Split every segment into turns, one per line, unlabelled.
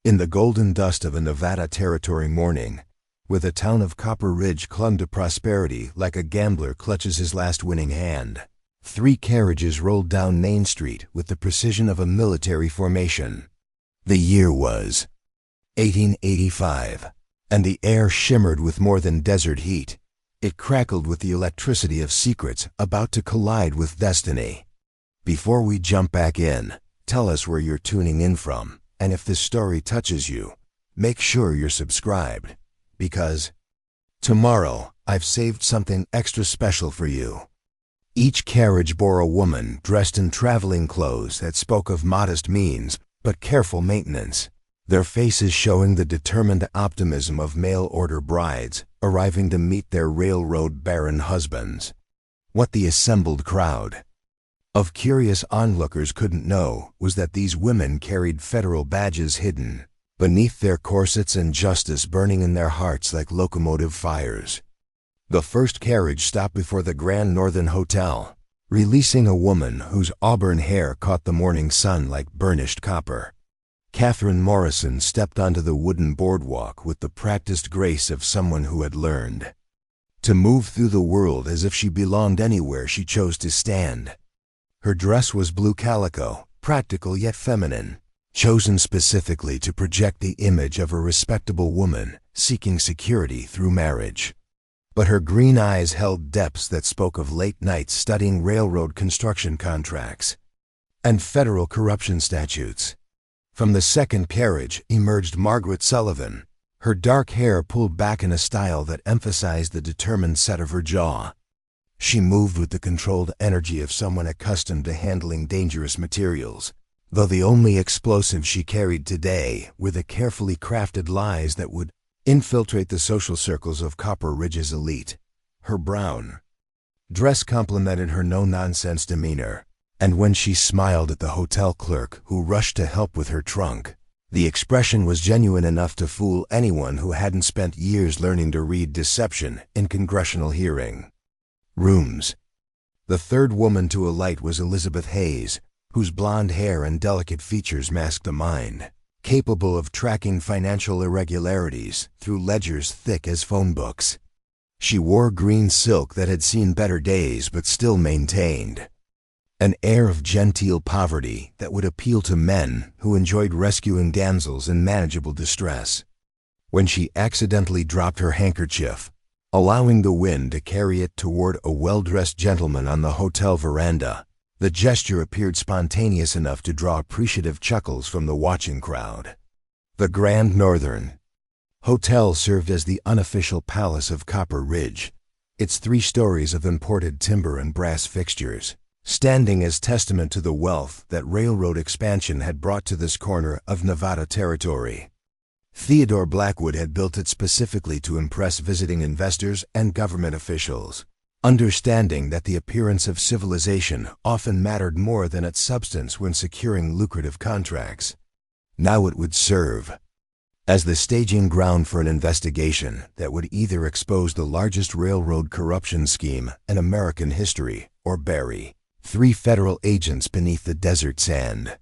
In the golden dust of a Nevada Territory morning, where the town of Copper Ridge clung to prosperity like a gambler clutches his last winning hand, 3 carriages rolled down Main Street with the precision of a military formation. The year was 1885, and the air shimmered with more than desert heat. It crackled with the electricity of secrets about to collide with destiny. Before we jump back in, tell us where you're tuning in from, and if this story touches you, make sure you're subscribed, because tomorrow I've saved something extra special for you. Each carriage bore a woman dressed in traveling clothes that spoke of modest means but careful maintenance, their faces showing the determined optimism of mail-order brides arriving to meet their railroad baron husbands. What the assembled crowd of curious onlookers couldn't know was that these women carried federal badges hidden beneath their corsets and justice burning in their hearts like locomotive fires. The first carriage stopped before the Grand Northern Hotel, releasing a woman whose auburn hair caught the morning sun like burnished copper. Catherine Morrison stepped onto the wooden boardwalk with the practiced grace of someone who had learned to move through the world as if she belonged anywhere she chose to stand. Her dress was blue calico, practical yet feminine, chosen specifically to project the image of a respectable woman seeking security through marriage. But her green eyes held depths that spoke of late nights studying railroad construction contracts and federal corruption statutes. From the second carriage emerged Margaret Sullivan, her dark hair pulled back in a style that emphasized the determined set of her jaw. She moved with the controlled energy of someone accustomed to handling dangerous materials, though the only explosives she carried today were the carefully crafted lies that would infiltrate the social circles of Copper Ridge's elite. Her brown dress complemented her no-nonsense demeanor, and when she smiled at the hotel clerk who rushed to help with her trunk, the expression was genuine enough to fool anyone who hadn't spent years learning to read deception in congressional hearing rooms. The third woman to alight was Elizabeth Hayes, whose blonde hair and delicate features masked a mind capable of tracking financial irregularities through ledgers thick as phone books. She wore green silk that had seen better days but still maintained an air of genteel poverty that would appeal to men who enjoyed rescuing damsels in manageable distress. When she accidentally dropped her handkerchief, allowing the wind to carry it toward a well-dressed gentleman on the hotel veranda, the gesture appeared spontaneous enough to draw appreciative chuckles from the watching crowd. The Grand Northern Hotel served as the unofficial palace of Copper Ridge, its 3 stories of imported timber and brass fixtures, standing as testament to the wealth that railroad expansion had brought to this corner of Nevada Territory. Theodore Blackwood had built it specifically to impress visiting investors and government officials, understanding that the appearance of civilization often mattered more than its substance when securing lucrative contracts. Now it would serve as the staging ground for an investigation that would either expose the largest railroad corruption scheme in American history or bury 3 federal agents beneath the desert sand.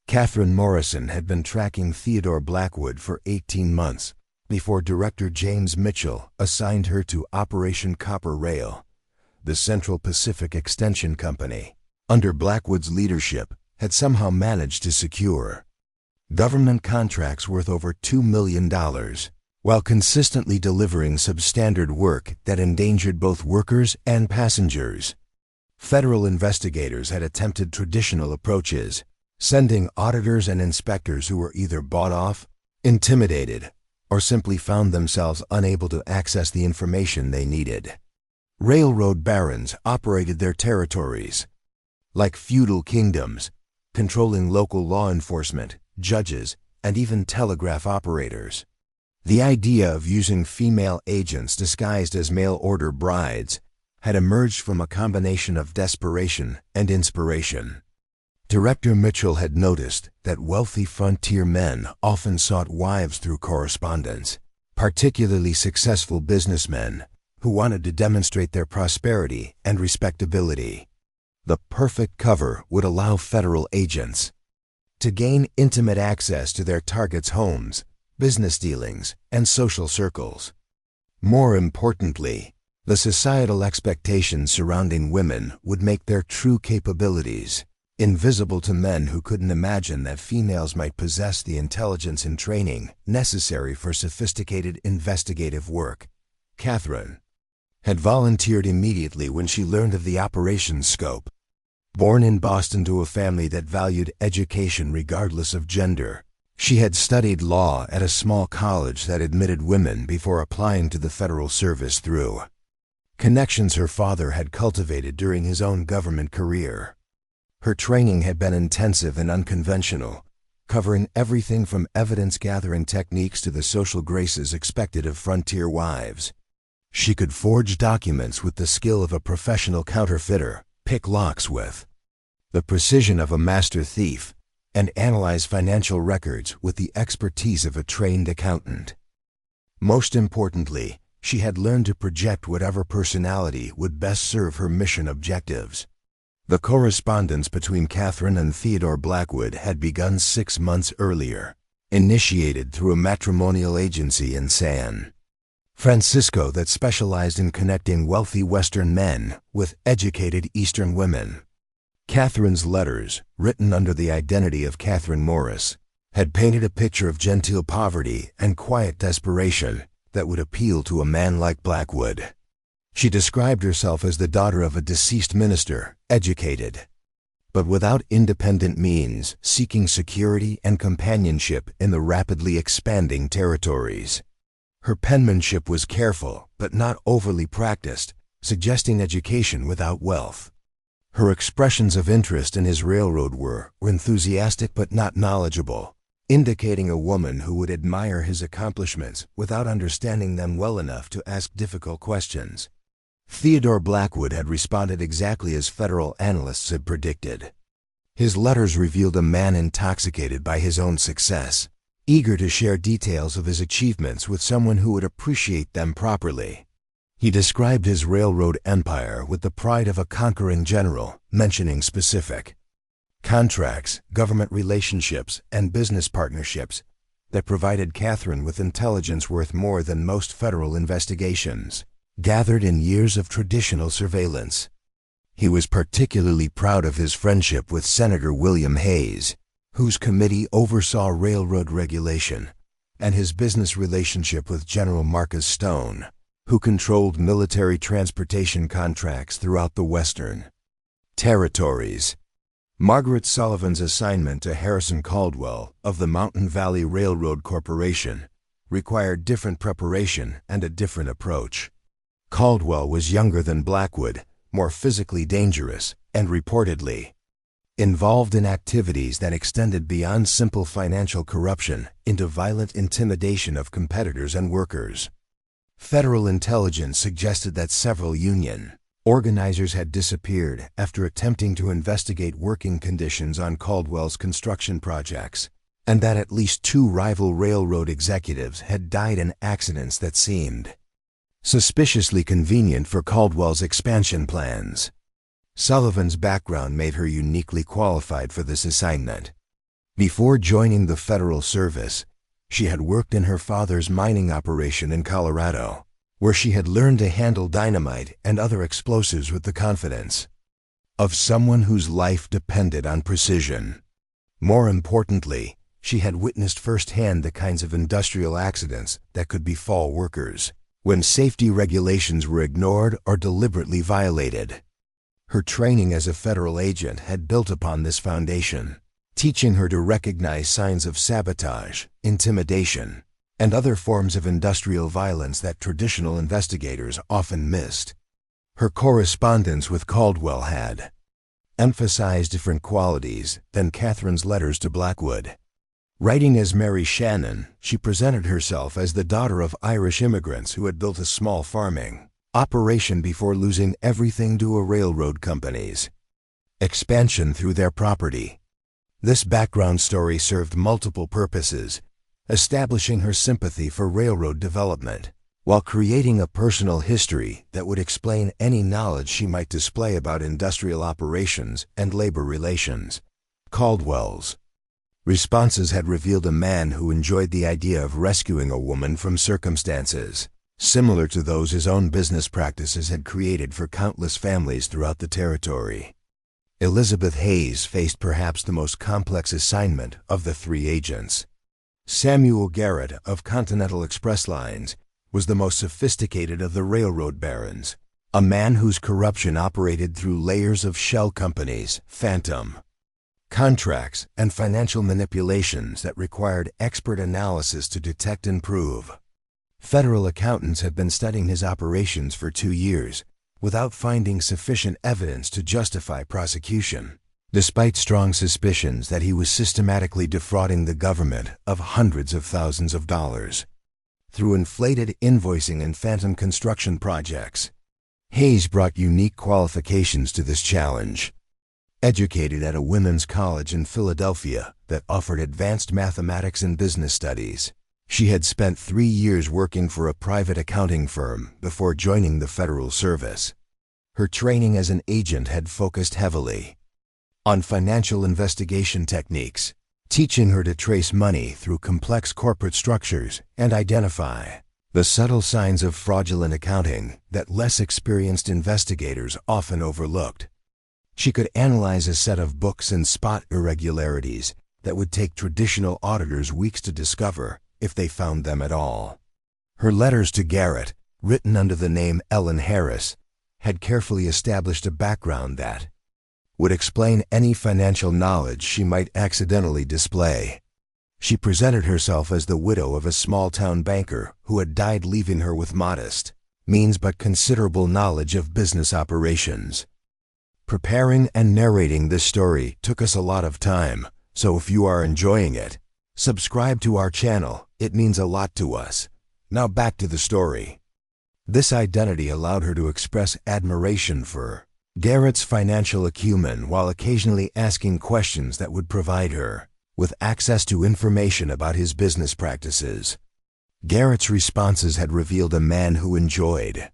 Catherine Morrison had been tracking Theodore Blackwood for 18 months before Director James Mitchell assigned her to Operation Copper Rail. The Central Pacific Extension Company, under Blackwood's leadership, had somehow managed to secure government contracts worth over $2 million, while consistently delivering substandard work that endangered both workers and passengers. Federal investigators had attempted traditional approaches, sending auditors and inspectors who were either bought off, intimidated, or simply found themselves unable to access the information they needed. Railroad barons operated their territories like feudal kingdoms, controlling local law enforcement, judges, and even telegraph operators. The idea of using female agents disguised as mail-order brides had emerged from a combination of desperation and inspiration. Director Mitchell had noticed that wealthy frontier men often sought wives through correspondence, particularly successful businessmen who wanted to demonstrate their prosperity and respectability. The perfect cover would allow federal agents to gain intimate access to their targets' homes, business dealings, and social circles. More importantly, the societal expectations surrounding women would make their true capabilities invisible to men who couldn't imagine that females might possess the intelligence and training necessary for sophisticated investigative work. Catherine had volunteered immediately when she learned of the operation's scope. Born in Boston to a family that valued education regardless of gender, she had studied law at a small college that admitted women before applying to the federal service through connections her father had cultivated during his own government career. Her training had been intensive and unconventional, covering everything from evidence-gathering techniques to the social graces expected of frontier wives. She could forge documents with the skill of a professional counterfeiter, pick locks with the precision of a master thief, and analyze financial records with the expertise of a trained accountant. Most importantly, she had learned to project whatever personality would best serve her mission objectives. The correspondence between Catherine and Theodore Blackwood had begun 6 months earlier, initiated through a matrimonial agency in San Francisco that specialized in connecting wealthy Western men with educated Eastern women. Catherine's letters, written under the identity of Catherine Morris, had painted a picture of genteel poverty and quiet desperation that would appeal to a man like Blackwood. She described herself as the daughter of a deceased minister, educated, but without independent means, seeking security and companionship in the rapidly expanding territories. Her penmanship was careful, but not overly practiced, suggesting education without wealth. Her expressions of interest in his railroad were enthusiastic but not knowledgeable, indicating a woman who would admire his accomplishments without understanding them well enough to ask difficult questions. Theodore Blackwood had responded exactly as federal analysts had predicted. His letters revealed a man intoxicated by his own success, eager to share details of his achievements with someone who would appreciate them properly. He described his railroad empire with the pride of a conquering general, mentioning specific contracts, government relationships, and business partnerships that provided Catherine with intelligence worth more than most federal investigations, gathered in years of traditional surveillance. He was particularly proud of his friendship with Senator William Hayes, whose committee oversaw railroad regulation, and his business relationship with General Marcus Stone, who controlled military transportation contracts throughout the Western territories. Margaret Sullivan's assignment to Harrison Caldwell of the Mountain Valley Railroad Corporation required different preparation and a different approach. Caldwell was younger than Blackwood, more physically dangerous, and reportedly involved in activities that extended beyond simple financial corruption into violent intimidation of competitors and workers. Federal intelligence suggested that several union organizers had disappeared after attempting to investigate working conditions on Caldwell's construction projects, and that at least 2 rival railroad executives had died in accidents that seemed suspiciously convenient for Caldwell's expansion plans. Sullivan's background made her uniquely qualified for this assignment. Before joining the federal service, she had worked in her father's mining operation in Colorado, where she had learned to handle dynamite and other explosives with the confidence of someone whose life depended on precision. More importantly, she had witnessed firsthand the kinds of industrial accidents that could befall workers when safety regulations were ignored or deliberately violated. Her training as a federal agent had built upon this foundation, teaching her to recognize signs of sabotage, intimidation, and other forms of industrial violence that traditional investigators often missed. Her correspondence with Caldwell had emphasized different qualities than Catherine's letters to Blackwood. Writing as Mary Shannon, she presented herself as the daughter of Irish immigrants who had built a small farming operation before losing everything to a railroad company's expansion through their property. This background story served multiple purposes, establishing her sympathy for railroad development, while creating a personal history that would explain any knowledge she might display about industrial operations and labor relations. Caldwell's Responses had revealed a man who enjoyed the idea of rescuing a woman from circumstances similar to those his own business practices had created for countless families throughout the territory. Elizabeth Hayes faced perhaps the most complex assignment of the three agents. Samuel Garrett of Continental Express Lines was the most sophisticated of the railroad barons, a man whose corruption operated through layers of shell companies, phantom contracts, and financial manipulations that required expert analysis to detect and prove. Federal accountants had been studying his operations for 2 years without finding sufficient evidence to justify prosecution, despite strong suspicions that he was systematically defrauding the government of hundreds of thousands of dollars through inflated invoicing and phantom construction projects. Hayes brought unique qualifications to this challenge. Educated at a women's college in Philadelphia that offered advanced mathematics and business studies, she had spent 3 years working for a private accounting firm before joining the federal service. Her training as an agent had focused heavily on financial investigation techniques, teaching her to trace money through complex corporate structures and identify the subtle signs of fraudulent accounting that less experienced investigators often overlooked. She could analyze a set of books and spot irregularities that would take traditional auditors weeks to discover, if they found them at all. Her letters to Garrett, written under the name Ellen Harris, had carefully established a background that would explain any financial knowledge she might accidentally display. She presented herself as the widow of a small-town banker who had died leaving her with modest means but considerable knowledge of business operations. Preparing and narrating this story took us a lot of time, so if you are enjoying it, subscribe to our channel. It means a lot to us. Now back to the story. This identity allowed her to express admiration for Garrett's financial acumen while occasionally asking questions that would provide her with access to information about his business practices. Garrett's responses had revealed a man who enjoyed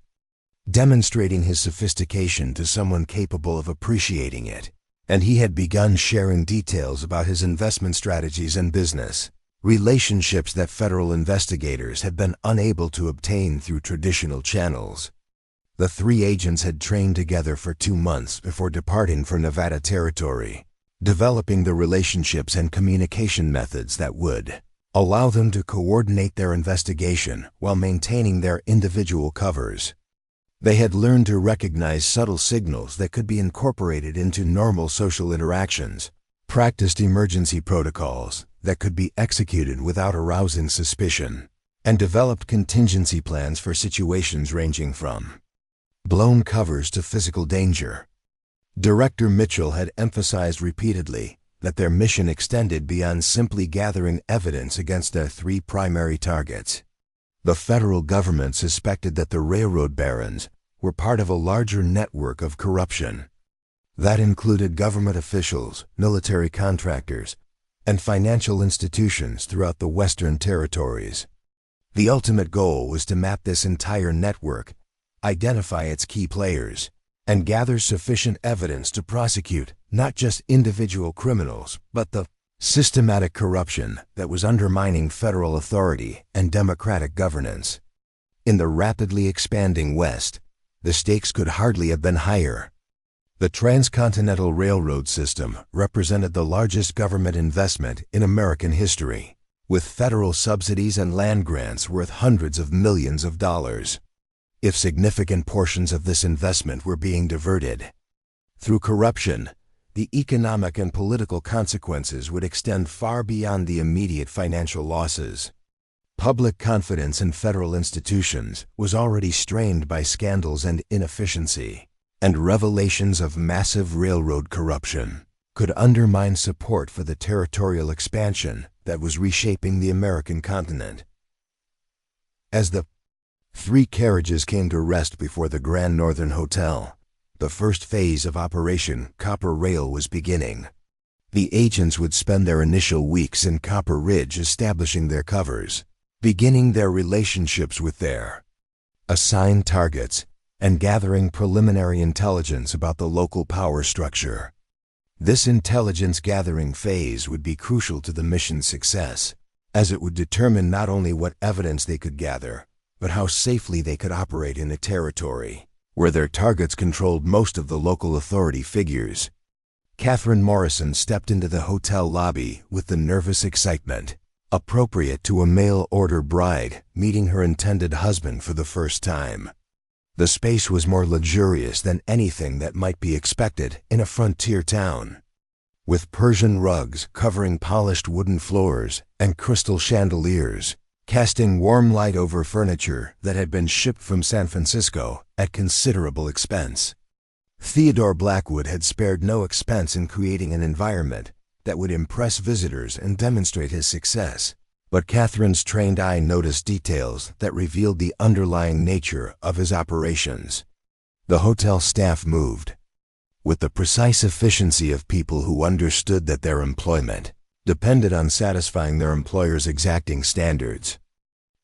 demonstrating his sophistication to someone capable of appreciating it, and he had begun sharing details about his investment strategies and business relationships that federal investigators had been unable to obtain through traditional channels. The three agents had trained together for 2 months before departing for Nevada territory, developing the relationships and communication methods that would allow them to coordinate their investigation while maintaining their individual covers. They had learned to recognize subtle signals that could be incorporated into normal social interactions, practiced emergency protocols that could be executed without arousing suspicion, and developed contingency plans for situations ranging from blown covers to physical danger. Director Mitchell had emphasized repeatedly that their mission extended beyond simply gathering evidence against their 3 primary targets. The federal government suspected that the railroad barons were part of a larger network of corruption. That included government officials, military contractors, and financial institutions throughout the Western territories. The ultimate goal was to map this entire network, identify its key players, and gather sufficient evidence to prosecute not just individual criminals, but the systematic corruption that was undermining federal authority and democratic governance. In the rapidly expanding West, the stakes could hardly have been higher. The transcontinental railroad system represented the largest government investment in American history, with federal subsidies and land grants worth hundreds of millions of dollars. If significant portions of this investment were being diverted through corruption, the economic and political consequences would extend far beyond the immediate financial losses. Public confidence in federal institutions was already strained by scandals and inefficiency, and revelations of massive railroad corruption could undermine support for the territorial expansion that was reshaping the American continent. As the 3 carriages came to rest before the Grand Northern Hotel, the first phase of Operation Copper Rail was beginning. The agents would spend their initial weeks in Copper Ridge establishing their covers, beginning their relationships with their assigned targets, and gathering preliminary intelligence about the local power structure. This intelligence-gathering phase would be crucial to the mission's success, as it would determine not only what evidence they could gather, but how safely they could operate in a territory where their targets controlled most of the local authority figures. Catherine Morrison stepped into the hotel lobby with the nervous excitement appropriate to a mail-order bride meeting her intended husband for the first time. The space was more luxurious than anything that might be expected in a frontier town, with Persian rugs covering polished wooden floors and crystal chandeliers, casting warm light over furniture that had been shipped from San Francisco at considerable expense. Theodore Blackwood had spared no expense in creating an environment that would impress visitors and demonstrate his success, but Catherine's trained eye noticed details that revealed the underlying nature of his operations. The hotel staff moved with the precise efficiency of people who understood that their employment depended on satisfying their employer's exacting standards.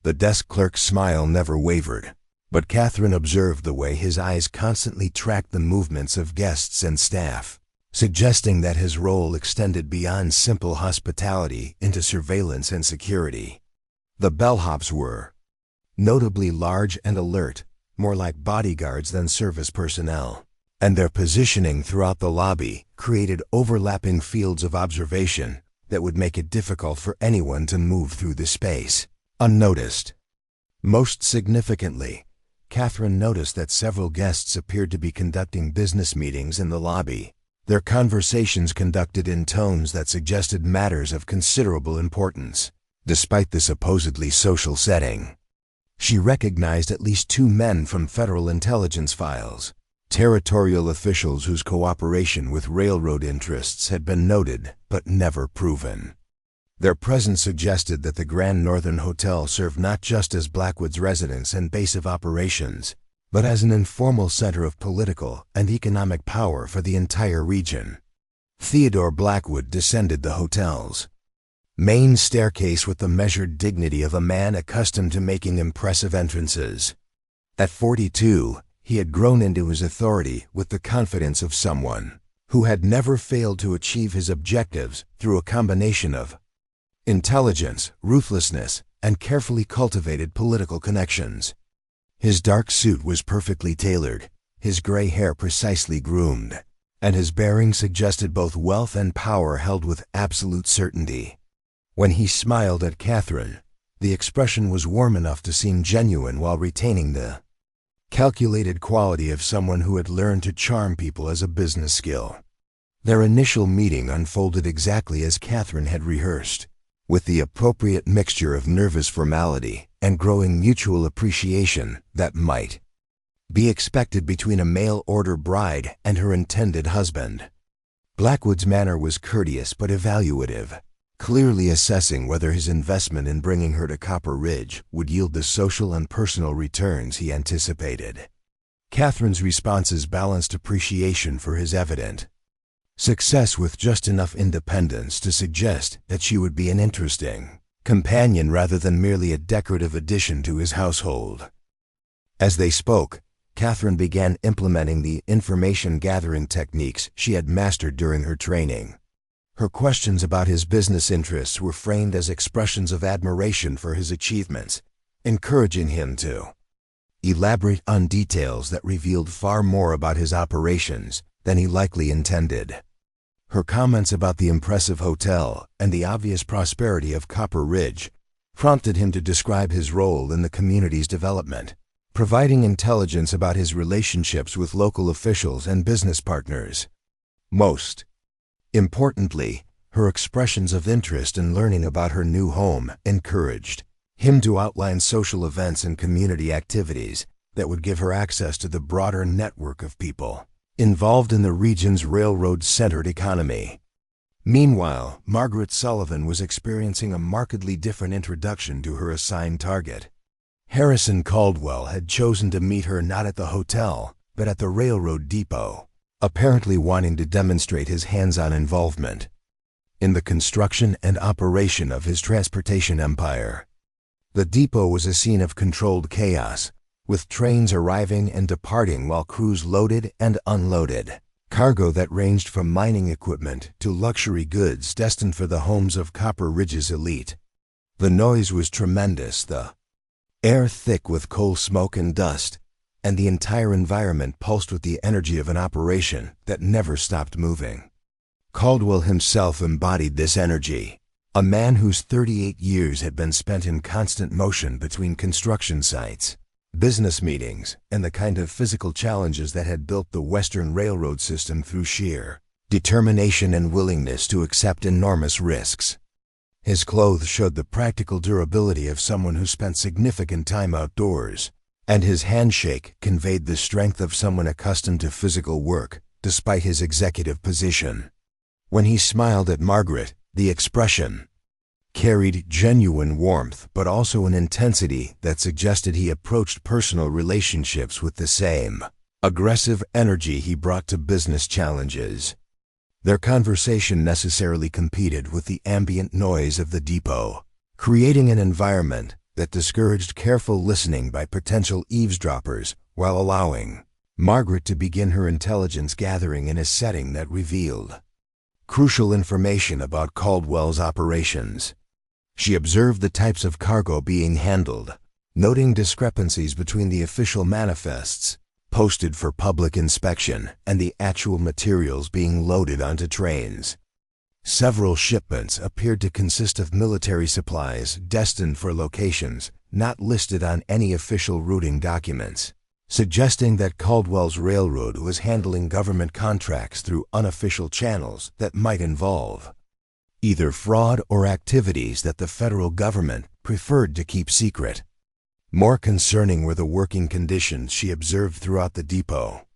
The desk clerk's smile never wavered, but Catherine observed the way his eyes constantly tracked the movements of guests and staff, suggesting that his role extended beyond simple hospitality into surveillance and security. The bellhops were notably large and alert, more like bodyguards than service personnel, and their positioning throughout the lobby created overlapping fields of observation that would make it difficult for anyone to move through the space unnoticed. Most significantly, Catherine noticed that several guests appeared to be conducting business meetings in the lobby, their conversations conducted in tones that suggested matters of considerable importance, despite the supposedly social setting. She recognized at least 2 men from federal intelligence files, territorial officials whose cooperation with railroad interests had been noted but never proven. Their presence suggested that the Grand Northern Hotel served not just as Blackwood's residence and base of operations, but as an informal center of political and economic power for the entire region. Theodore Blackwood descended the hotel's main staircase with the measured dignity of a man accustomed to making impressive entrances. At 42, he had grown into his authority with the confidence of someone who had never failed to achieve his objectives through a combination of intelligence, ruthlessness, and carefully cultivated political connections. His dark suit was perfectly tailored, his gray hair precisely groomed, and his bearing suggested both wealth and power held with absolute certainty. When he smiled at Catherine, the expression was warm enough to seem genuine while retaining the calculated quality of someone who had learned to charm people as a business skill. Their initial meeting unfolded exactly as Catherine had rehearsed, with the appropriate mixture of nervous formality and growing mutual appreciation that might be expected between a mail-order bride and her intended husband. Blackwood's manner was courteous but evaluative, clearly assessing whether his investment in bringing her to Copper Ridge would yield the social and personal returns he anticipated. Catherine's responses balanced appreciation for his evident success with just enough independence to suggest that she would be an interesting companion rather than merely a decorative addition to his household. As they spoke, Catherine began implementing the information-gathering techniques she had mastered during her training. Her questions about his business interests were framed as expressions of admiration for his achievements, encouraging him to elaborate on details that revealed far more about his operations than he likely intended. Her comments about the impressive hotel and the obvious prosperity of Copper Ridge prompted him to describe his role in the community's development, providing intelligence about his relationships with local officials and business partners. Most importantly, her expressions of interest in learning about her new home encouraged him to outline social events and community activities that would give her access to the broader network of people involved in the region's railroad-centered economy. Meanwhile, Margaret Sullivan was experiencing a markedly different introduction to her assigned target. Harrison Caldwell had chosen to meet her not at the hotel, but at the railroad depot, apparently wanting to demonstrate his hands-on involvement in the construction and operation of his transportation empire. The depot was a scene of controlled chaos, with trains arriving and departing while crews loaded and unloaded, cargo that ranged from mining equipment to luxury goods destined for the homes of Copper Ridge's elite. The noise was tremendous, the air thick with coal smoke and dust, and the entire environment pulsed with the energy of an operation that never stopped moving. Caldwell himself embodied this energy, a man whose 38 years had been spent in constant motion between construction sites, business meetings, and the kind of physical challenges that had built the Western Railroad system through sheer determination and willingness to accept enormous risks. His clothes showed the practical durability of someone who spent significant time outdoors, and his handshake conveyed the strength of someone accustomed to physical work, despite his executive position. When he smiled at Margaret, the expression carried genuine warmth but also an intensity that suggested he approached personal relationships with the same aggressive energy he brought to business challenges. Their conversation necessarily competed with the ambient noise of the depot, creating an environment that discouraged careful listening by potential eavesdroppers while allowing Margaret to begin her intelligence gathering in a setting that revealed crucial information about Caldwell's operations. She observed the types of cargo being handled, noting discrepancies between the official manifests posted for public inspection and the actual materials being loaded onto trains. Several shipments appeared to consist of military supplies destined for locations not listed on any official routing documents, suggesting that Caldwell's railroad was handling government contracts through unofficial channels that might involve either fraud or activities that the federal government preferred to keep secret. More concerning were the working conditions she observed throughout the depot.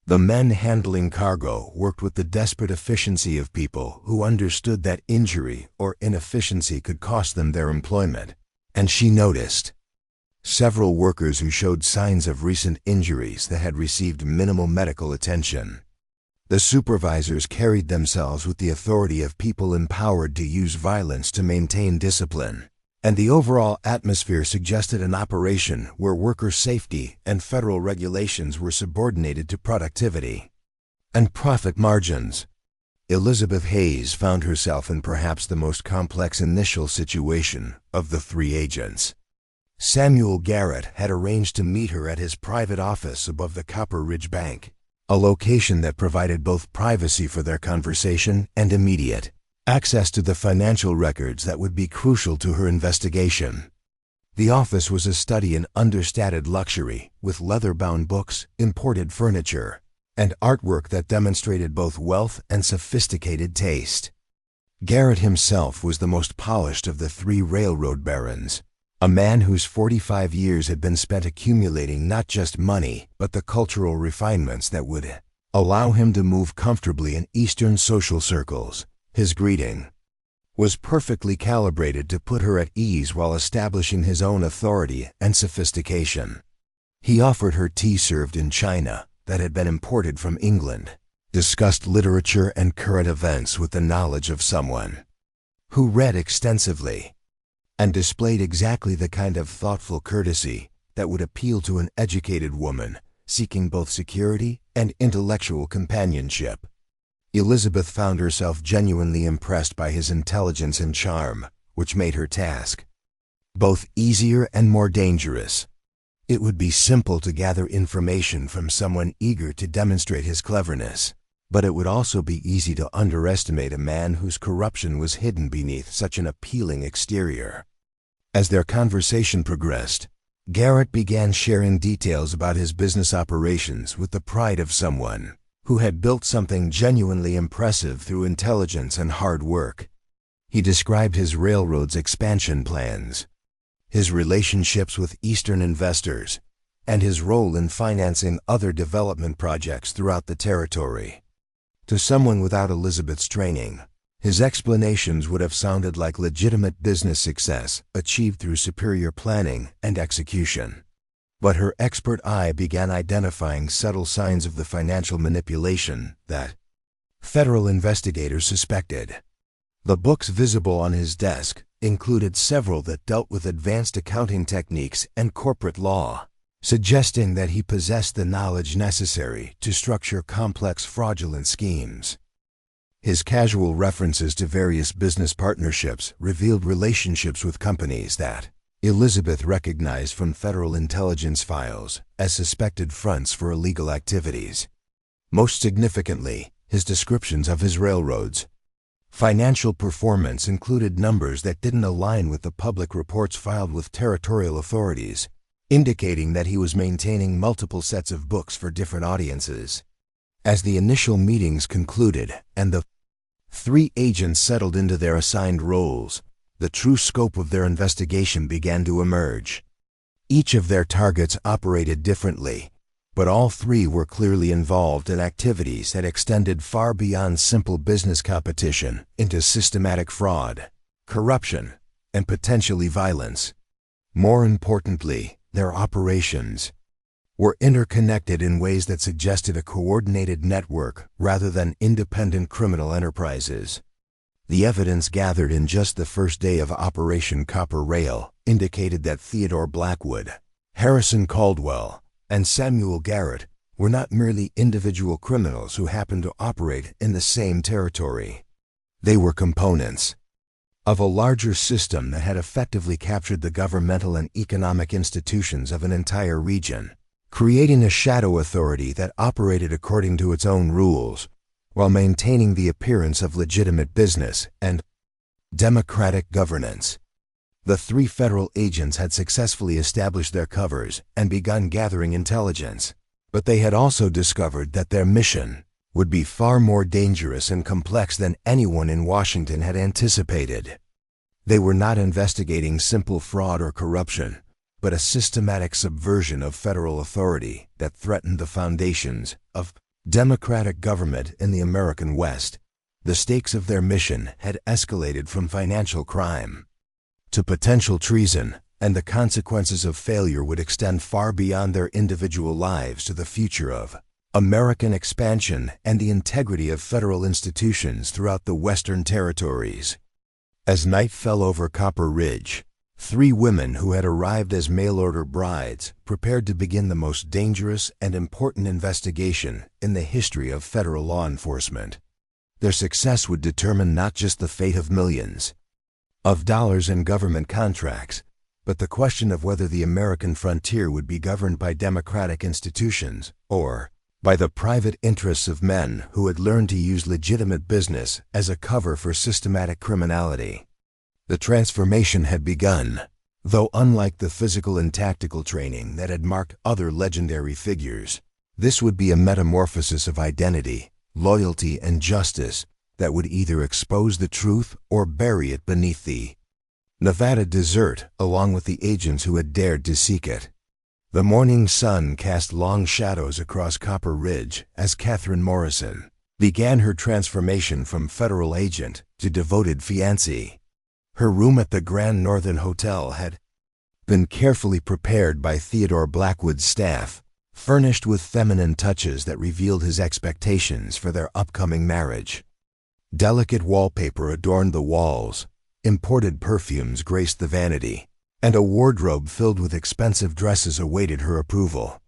The men handling cargo worked with the desperate efficiency of people who understood that injury or inefficiency could cost them their employment, and she noticed several workers who showed signs of recent injuries that had received minimal medical attention. The supervisors carried themselves with the authority of people empowered to use violence to maintain discipline, and the overall atmosphere suggested an operation where worker safety and federal regulations were subordinated to productivity and profit margins. Elizabeth Hayes found herself in perhaps the most complex initial situation of the three agents. Samuel Garrett had arranged to meet her at his private office above the Copper Ridge Bank, a location that provided both privacy for their conversation and immediate access to the financial records that would be crucial to her investigation. The office was a study in understated luxury, with leather-bound books, imported furniture, and artwork that demonstrated both wealth and sophisticated taste. Garrett himself was the most polished of the three railroad barons, a man whose 45 years had been spent accumulating not just money, but the cultural refinements that would allow him to move comfortably in Eastern social circles. His greeting was perfectly calibrated to put her at ease while establishing his own authority and sophistication. He offered her tea served in china that had been imported from England, discussed literature and current events with the knowledge of someone who read extensively, and displayed exactly the kind of thoughtful courtesy that would appeal to an educated woman seeking both security and intellectual companionship. Elizabeth found herself genuinely impressed by his intelligence and charm, which made her task both easier and more dangerous. It would be simple to gather information from someone eager to demonstrate his cleverness, but it would also be easy to underestimate a man whose corruption was hidden beneath such an appealing exterior. As their conversation progressed, Garrett began sharing details about his business operations with the pride of someone who had built something genuinely impressive through intelligence and hard work. He described his railroad's expansion plans, his relationships with Eastern investors, and his role in financing other development projects throughout the territory. To someone without Elizabeth's training, his explanations would have sounded like legitimate business success achieved through superior planning and execution. But her expert eye began identifying subtle signs of the financial manipulation that federal investigators suspected. The books visible on his desk included several that dealt with advanced accounting techniques and corporate law, suggesting that he possessed the knowledge necessary to structure complex fraudulent schemes. His casual references to various business partnerships revealed relationships with companies that Elizabeth recognized from federal intelligence files as suspected fronts for illegal activities. Most significantly, his descriptions of his railroads' financial performance included numbers that didn't align with the public reports filed with territorial authorities, indicating that he was maintaining multiple sets of books for different audiences. As the initial meetings concluded and the three agents settled into their assigned roles, the true scope of their investigation began to emerge. Each of their targets operated differently, but all three were clearly involved in activities that extended far beyond simple business competition into systematic fraud, corruption, and potentially violence. More importantly, their operations were interconnected in ways that suggested a coordinated network rather than independent criminal enterprises. The evidence gathered in just the first day of Operation Copper Rail indicated that Theodore Blackwood, Harrison Caldwell, and Samuel Garrett were not merely individual criminals who happened to operate in the same territory. They were components of a larger system that had effectively captured the governmental and economic institutions of an entire region, creating a shadow authority that operated according to its own rules, while maintaining the appearance of legitimate business and democratic governance. The three federal agents had successfully established their covers and begun gathering intelligence, but they had also discovered that their mission would be far more dangerous and complex than anyone in Washington had anticipated. They were not investigating simple fraud or corruption, but a systematic subversion of federal authority that threatened the foundations of democratic government in the American West. The stakes of their mission had escalated from financial crime to potential treason, and the consequences of failure would extend far beyond their individual lives to the future of American expansion and the integrity of federal institutions throughout the Western territories. As night fell over Copper Ridge, three women who had arrived as mail-order brides prepared to begin the most dangerous and important investigation in the history of federal law enforcement. Their success would determine not just the fate of millions of dollars in government contracts, but the question of whether the American frontier would be governed by democratic institutions or by the private interests of men who had learned to use legitimate business as a cover for systematic criminality. The transformation had begun, though unlike the physical and tactical training that had marked other legendary figures, this would be a metamorphosis of identity, loyalty, and justice that would either expose the truth or bury it beneath the Nevada desert along with the agents who had dared to seek it. The morning sun cast long shadows across Copper Ridge as Catherine Morrison began her transformation from federal agent to devoted fiancée. Her room at the Grand Northern Hotel had been carefully prepared by Theodore Blackwood's staff, furnished with feminine touches that revealed his expectations for their upcoming marriage. Delicate wallpaper adorned the walls, imported perfumes graced the vanity, and a wardrobe filled with expensive dresses awaited her approval.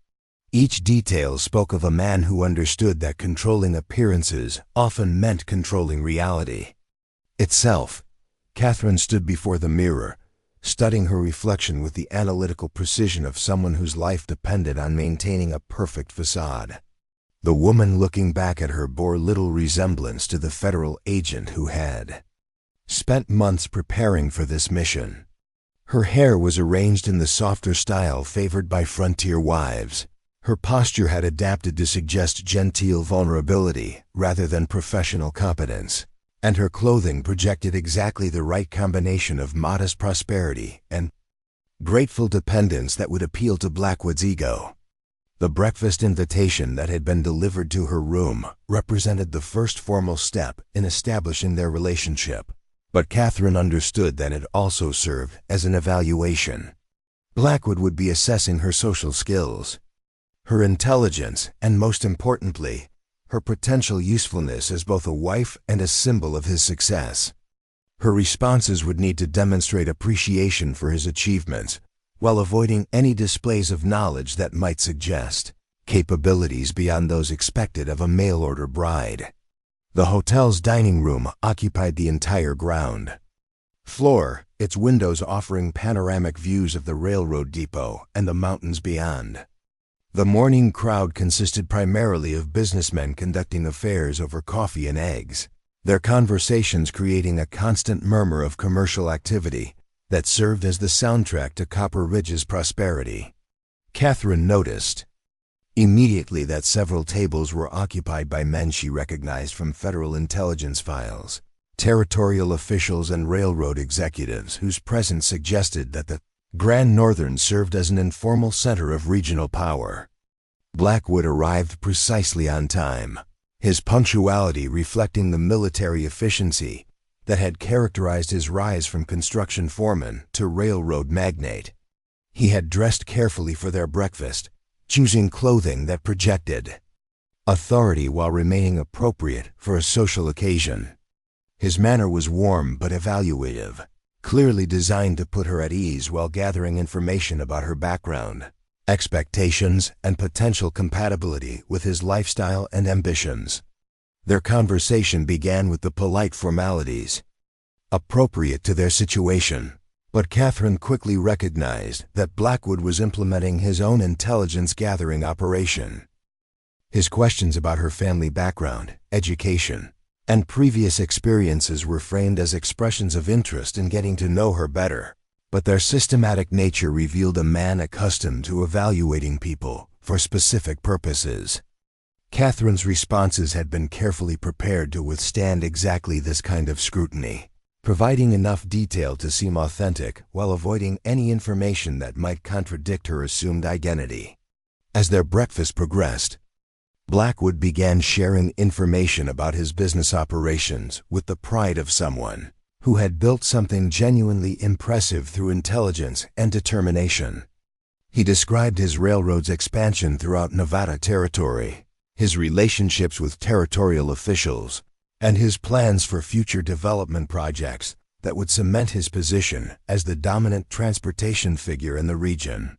Each detail spoke of a man who understood that controlling appearances often meant controlling reality itself. Catherine stood before the mirror, studying her reflection with the analytical precision of someone whose life depended on maintaining a perfect facade. The woman looking back at her bore little resemblance to the federal agent who had spent months preparing for this mission. Her hair was arranged in the softer style favored by frontier wives. Her posture had adapted to suggest genteel vulnerability rather than professional competence, and her clothing projected exactly the right combination of modest prosperity and grateful dependence that would appeal to Blackwood's ego. The breakfast invitation that had been delivered to her room represented the first formal step in establishing their relationship, but Catherine understood that it also served as an evaluation. Blackwood would be assessing her social skills, her intelligence, and most importantly, her potential usefulness as both a wife and a symbol of his success. Her responses would need to demonstrate appreciation for his achievements, while avoiding any displays of knowledge that might suggest capabilities beyond those expected of a mail-order bride. The hotel's dining room occupied the entire ground floor, its windows offering panoramic views of the railroad depot and the mountains beyond. The morning crowd consisted primarily of businessmen conducting affairs over coffee and eggs, their conversations creating a constant murmur of commercial activity that served as the soundtrack to Copper Ridge's prosperity. Catherine noticed immediately that several tables were occupied by men she recognized from federal intelligence files, territorial officials and railroad executives whose presence suggested that the Grand Northern served as an informal center of regional power. Blackwood arrived precisely on time, his punctuality reflecting the military efficiency that had characterized his rise from construction foreman to railroad magnate. He had dressed carefully for their breakfast, choosing clothing that projected authority while remaining appropriate for a social occasion. His manner was warm but evaluative, clearly designed to put her at ease while gathering information about her background, expectations, and potential compatibility with his lifestyle and ambitions. Their conversation began with the polite formalities appropriate to their situation, but Catherine quickly recognized that Blackwood was implementing his own intelligence-gathering operation. His questions about her family background, education, and previous experiences were framed as expressions of interest in getting to know her better, but their systematic nature revealed a man accustomed to evaluating people for specific purposes. Catherine's responses had been carefully prepared to withstand exactly this kind of scrutiny, providing enough detail to seem authentic while avoiding any information that might contradict her assumed identity. As their breakfast progressed, Blackwood began sharing information about his business operations with the pride of someone who had built something genuinely impressive through intelligence and determination. He described his railroad's expansion throughout Nevada Territory, his relationships with territorial officials, and his plans for future development projects that would cement his position as the dominant transportation figure in the region.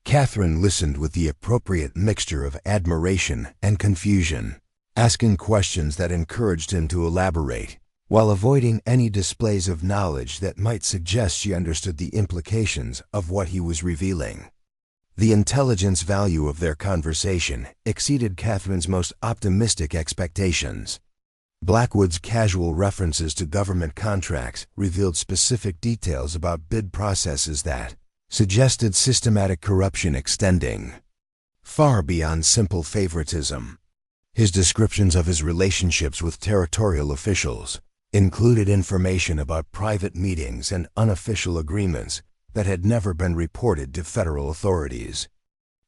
Catherine listened with the appropriate mixture of admiration and confusion, asking questions that encouraged him to elaborate, while avoiding any displays of knowledge that might suggest she understood the implications of what he was revealing. The intelligence value of their conversation exceeded Catherine's most optimistic expectations. Blackwood's casual references to government contracts revealed specific details about bid processes that suggested systematic corruption extending far beyond simple favoritism. His descriptions of his relationships with territorial officials included information about private meetings and unofficial agreements that had never been reported to federal authorities.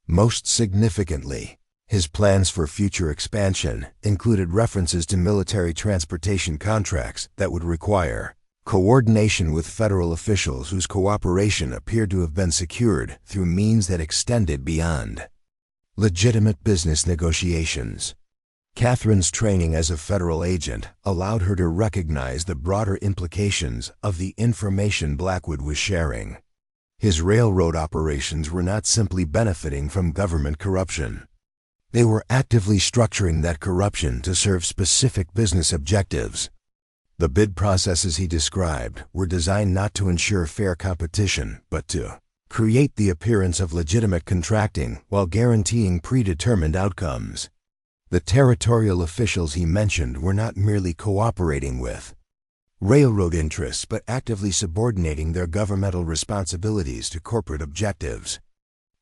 Most significantly, his plans for future expansion included references to military transportation contracts that would require coordination with federal officials whose cooperation appeared to have been secured through means that extended beyond legitimate business negotiations. Catherine's training as a federal agent allowed her to recognize the broader implications of the information Blackwood was sharing. His railroad operations were not simply benefiting from government corruption. They were actively structuring that corruption to serve specific business objectives. The bid processes he described were designed not to ensure fair competition, but to create the appearance of legitimate contracting while guaranteeing predetermined outcomes. The territorial officials he mentioned were not merely cooperating with railroad interests, but actively subordinating their governmental responsibilities to corporate objectives.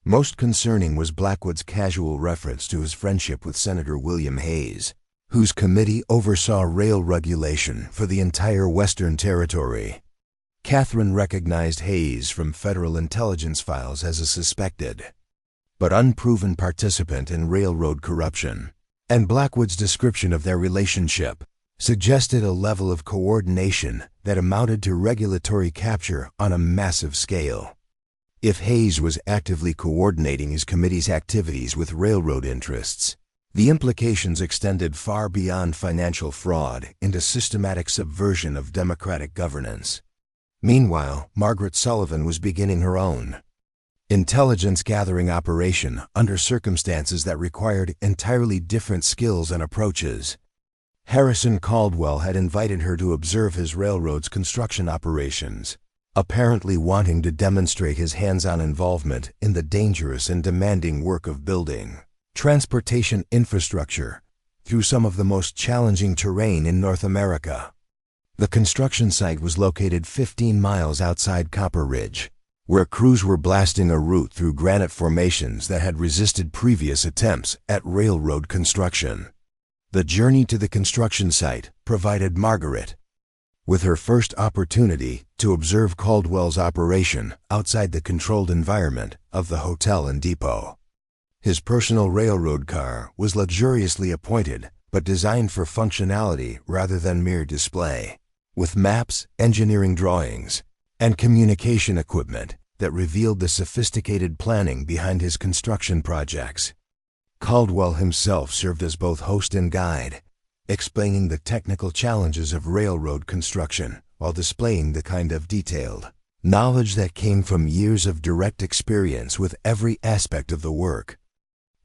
Most concerning was Blackwood's casual reference to his friendship with Senator William Hayes, whose committee oversaw rail regulation for the entire Western Territory. Catherine recognized Hayes from federal intelligence files as a suspected but unproven participant in railroad corruption, and Blackwood's description of their relationship suggested a level of coordination that amounted to regulatory capture on a massive scale. If Hayes was actively coordinating his committee's activities with railroad interests, the implications extended far beyond financial fraud into systematic subversion of democratic governance. Meanwhile, Margaret Sullivan was beginning her own intelligence gathering operation under circumstances that required entirely different skills and approaches. Harrison Caldwell had invited her to observe his railroad's construction operations, apparently wanting to demonstrate his hands-on involvement in the dangerous and demanding work of building transportation infrastructure through some of the most challenging terrain in North America. The construction site was located 15 miles outside Copper Ridge, where crews were blasting a route through granite formations that had resisted previous attempts at railroad construction. The journey to the construction site provided Margaret with her first opportunity to observe Caldwell's operation outside the controlled environment of the hotel and depot. His personal railroad car was luxuriously appointed, but designed for functionality rather than mere display, with maps, engineering drawings, and communication equipment that revealed the sophisticated planning behind his construction projects. Caldwell himself served as both host and guide, explaining the technical challenges of railroad construction while displaying the kind of detailed knowledge that came from years of direct experience with every aspect of the work.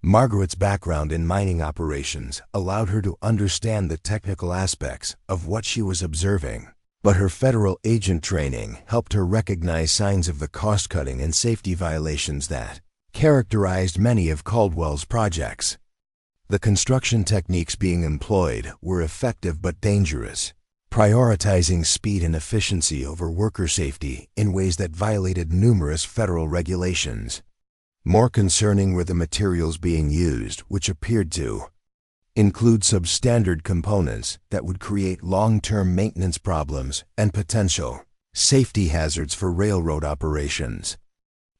Margaret's background in mining operations allowed her to understand the technical aspects of what she was observing, but her federal agent training helped her recognize signs of the cost-cutting and safety violations that characterized many of Caldwell's projects. The construction techniques being employed were effective but dangerous, prioritizing speed and efficiency over worker safety in ways that violated numerous federal regulations. More concerning were the materials being used, which appeared to include substandard components that would create long-term maintenance problems and potential safety hazards for railroad operations.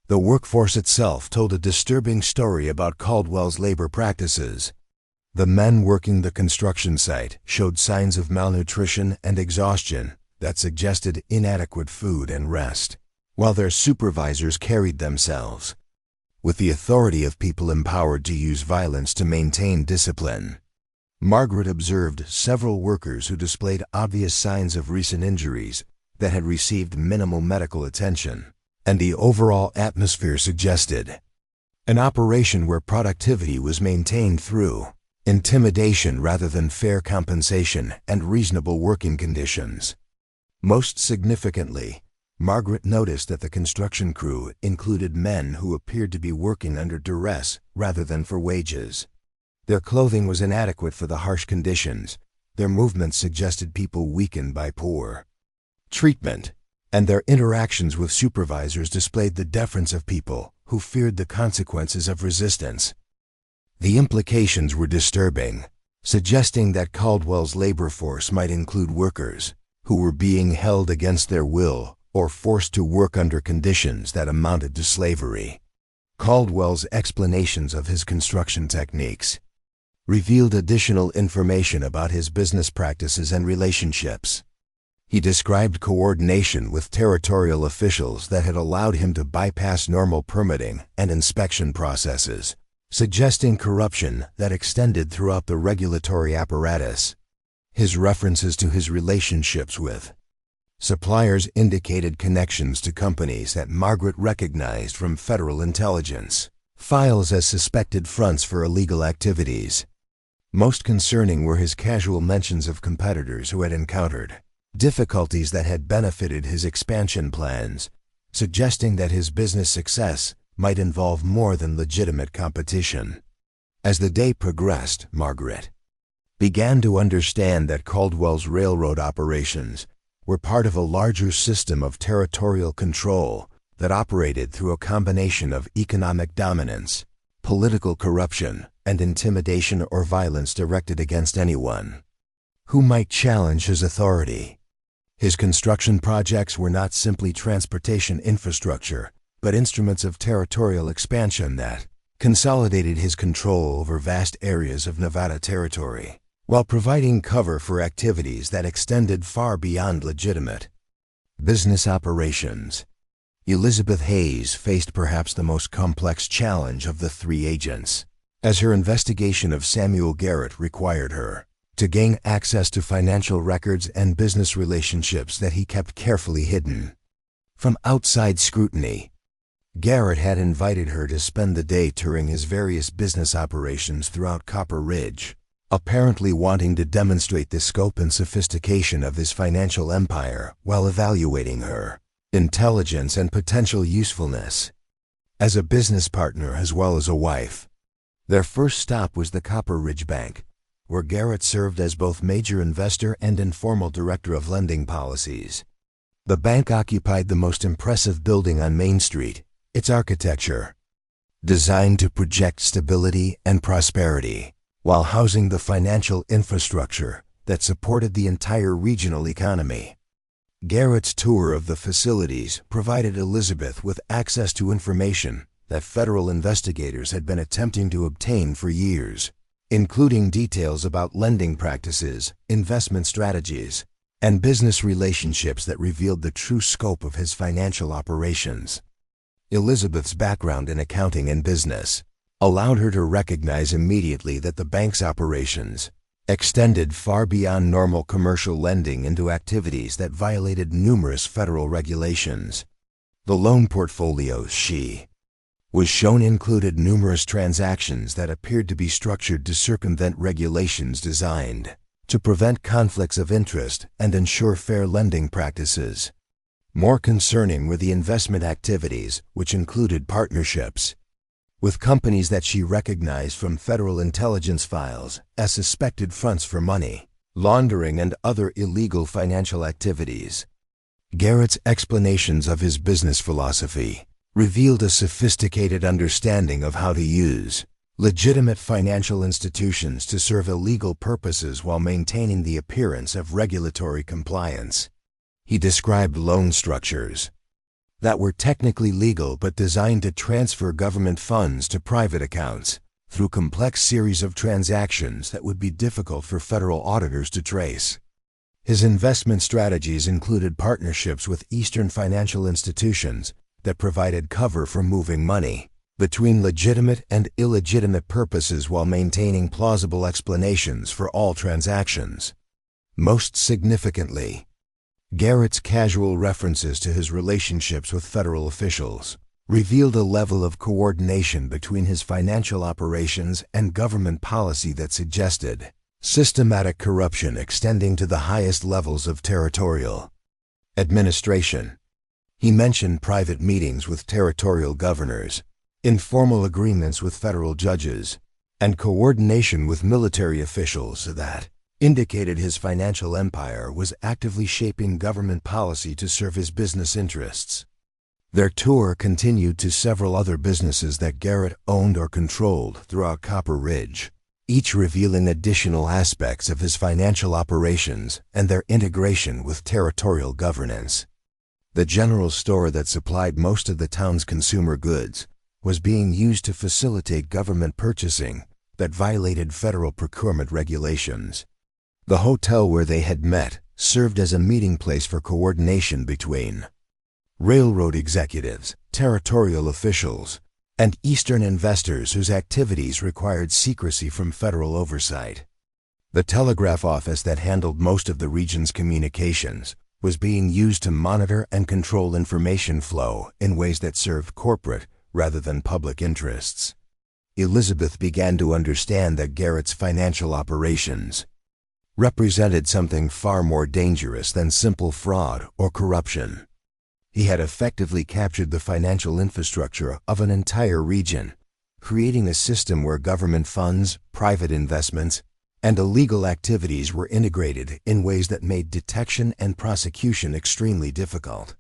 The workforce itself told a disturbing story about Caldwell's labor practices. The men working the construction site showed signs of malnutrition and exhaustion that suggested inadequate food and rest, while their supervisors carried themselves with the authority of people empowered to use violence to maintain discipline. Margaret observed several workers who displayed obvious signs of recent injuries that had received minimal medical attention, and the overall atmosphere suggested an operation where productivity was maintained through intimidation rather than fair compensation and reasonable working conditions. Most significantly, Margaret noticed that the construction crew included men who appeared to be working under duress rather than for wages. Their clothing was inadequate for the harsh conditions, their movements suggested people weakened by poor treatment, and their interactions with supervisors displayed the deference of people who feared the consequences of resistance. The implications were disturbing, suggesting that Caldwell's labor force might include workers who were being held against their will or forced to work under conditions that amounted to slavery. Caldwell's explanations of his construction techniques revealed additional information about his business practices and relationships. He described coordination with territorial officials that had allowed him to bypass normal permitting and inspection processes, suggesting corruption that extended throughout the regulatory apparatus. His references to his relationships with suppliers indicated connections to companies that Margaret recognized from federal intelligence files as suspected fronts for illegal activities. Most concerning were his casual mentions of competitors who had encountered difficulties that had benefited his expansion plans, suggesting that his business success might involve more than legitimate competition. As the day progressed, Margaret began to understand that Caldwell's railroad operations were part of a larger system of territorial control that operated through a combination of economic dominance, political corruption, and intimidation or violence directed against anyone who might challenge his authority. His construction projects were not simply transportation infrastructure, but instruments of territorial expansion that consolidated his control over vast areas of Nevada territory, while providing cover for activities that extended far beyond legitimate business operations. Elizabeth Hayes faced perhaps the most complex challenge of the three agents, as her investigation of Samuel Garrett required her to gain access to financial records and business relationships that he kept carefully hidden from outside scrutiny. Garrett had invited her to spend the day touring his various business operations throughout Copper Ridge, apparently wanting to demonstrate the scope and sophistication of his financial empire while evaluating her intelligence and potential usefulness as a business partner as well as a wife. Their first stop was the Copper Ridge Bank, where Garrett served as both major investor and informal director of lending policies. The bank occupied the most impressive building on Main Street, its architecture designed to project stability and prosperity, while housing the financial infrastructure that supported the entire regional economy. Garrett's tour of the facilities provided Elizabeth with access to information that federal investigators had been attempting to obtain for years, including details about lending practices, investment strategies, and business relationships that revealed the true scope of his financial operations. Elizabeth's background in accounting and business allowed her to recognize immediately that the bank's operations extended far beyond normal commercial lending into activities that violated numerous federal regulations. The loan portfolios she was shown included numerous transactions that appeared to be structured to circumvent regulations designed to prevent conflicts of interest and ensure fair lending practices. More concerning were the investment activities, which included partnerships with companies that she recognized from federal intelligence files as suspected fronts for money laundering and other illegal financial activities. Garrett's explanations of his business philosophy revealed a sophisticated understanding of how to use legitimate financial institutions to serve illegal purposes while maintaining the appearance of regulatory compliance. He described loan structures that were technically legal but designed to transfer government funds to private accounts through complex series of transactions that would be difficult for federal auditors to trace. His investment strategies included partnerships with Eastern financial institutions that provided cover for moving money between legitimate and illegitimate purposes while maintaining plausible explanations for all transactions. Most significantly, Garrett's casual references to his relationships with federal officials revealed a level of coordination between his financial operations and government policy that suggested systematic corruption extending to the highest levels of territorial administration. He mentioned private meetings with territorial governors, informal agreements with federal judges, and coordination with military officials that indicated his financial empire was actively shaping government policy to serve his business interests. Their tour continued to several other businesses that Garrett owned or controlled throughout Copper Ridge, each revealing additional aspects of his financial operations and their integration with territorial governance. The general store that supplied most of the town's consumer goods was being used to facilitate government purchasing that violated federal procurement regulations. The hotel where they had met served as a meeting place for coordination between railroad executives, territorial officials, and Eastern investors whose activities required secrecy from federal oversight. The telegraph office that handled most of the region's communications was being used to monitor and control information flow in ways that served corporate rather than public interests. Elizabeth began to understand that Garrett's financial operations represented something far more dangerous than simple fraud or corruption. He had effectively captured the financial infrastructure of an entire region, creating a system where government funds, private investments, and illegal activities were integrated in ways that made detection and prosecution extremely difficult.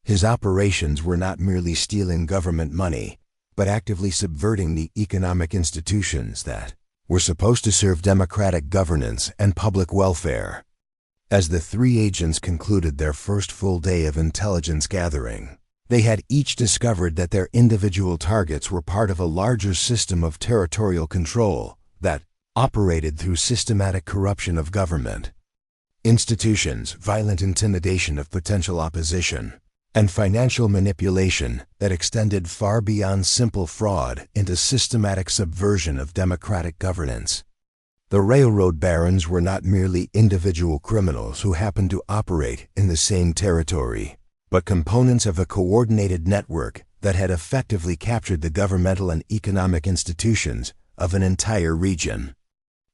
His operations were not merely stealing government money, but actively subverting the economic institutions that were supposed to serve democratic governance and public welfare. As the three agents concluded their first full day of intelligence gathering, they had each discovered that their individual targets were part of a larger system of territorial control that operated through systematic corruption of government institutions, violent intimidation of potential opposition, and financial manipulation that extended far beyond simple fraud into systematic subversion of democratic governance. The railroad barons were not merely individual criminals who happened to operate in the same territory, but components of a coordinated network that had effectively captured the governmental and economic institutions of an entire region.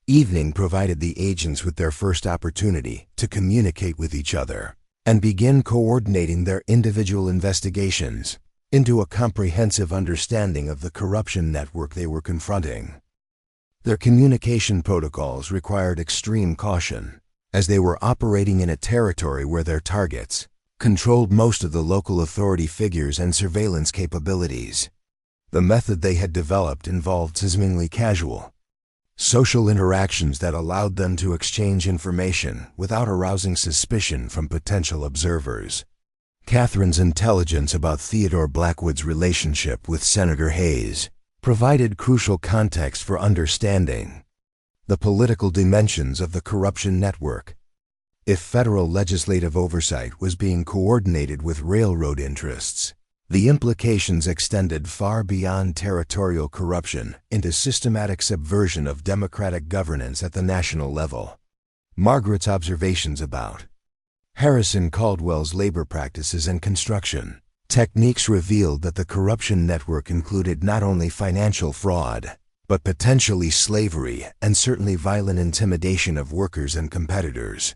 Evening provided the agents with their first opportunity to communicate with each other and begin coordinating their individual investigations into a comprehensive understanding of the corruption network they were confronting. Their communication protocols required extreme caution, as they were operating in a territory where their targets controlled most of the local authority figures and surveillance capabilities. The method they had developed involved seemingly casual, social interactions that allowed them to exchange information without arousing suspicion from potential observers. Catherine's intelligence about Theodore Blackwood's relationship with Senator Hayes provided crucial context for understanding the political dimensions of the corruption network. If federal legislative oversight was being coordinated with railroad interests, the implications extended far beyond territorial corruption into systematic subversion of democratic governance at the national level. Margaret's observations about Harrison Caldwell's labor practices and construction techniques revealed that the corruption network included not only financial fraud, but potentially slavery and certainly violent intimidation of workers and competitors.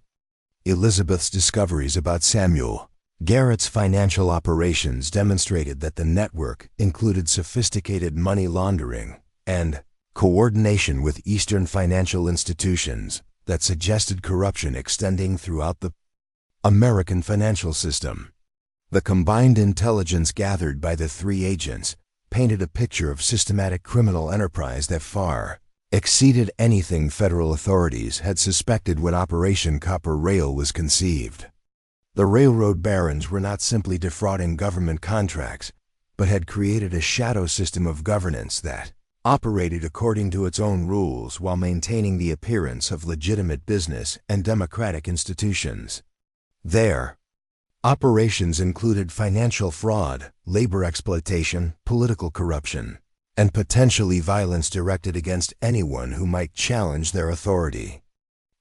Elizabeth's discoveries about Samuel Garrett's financial operations demonstrated that the network included sophisticated money laundering and coordination with Eastern financial institutions that suggested corruption extending throughout the American financial system. The combined intelligence gathered by the three agents painted a picture of systematic criminal enterprise that far exceeded anything federal authorities had suspected when Operation Copper Rail was conceived. The railroad barons were not simply defrauding government contracts, but had created a shadow system of governance that operated according to its own rules while maintaining the appearance of legitimate business and democratic institutions. Their operations included financial fraud, labor exploitation, political corruption, and potentially violence directed against anyone who might challenge their authority.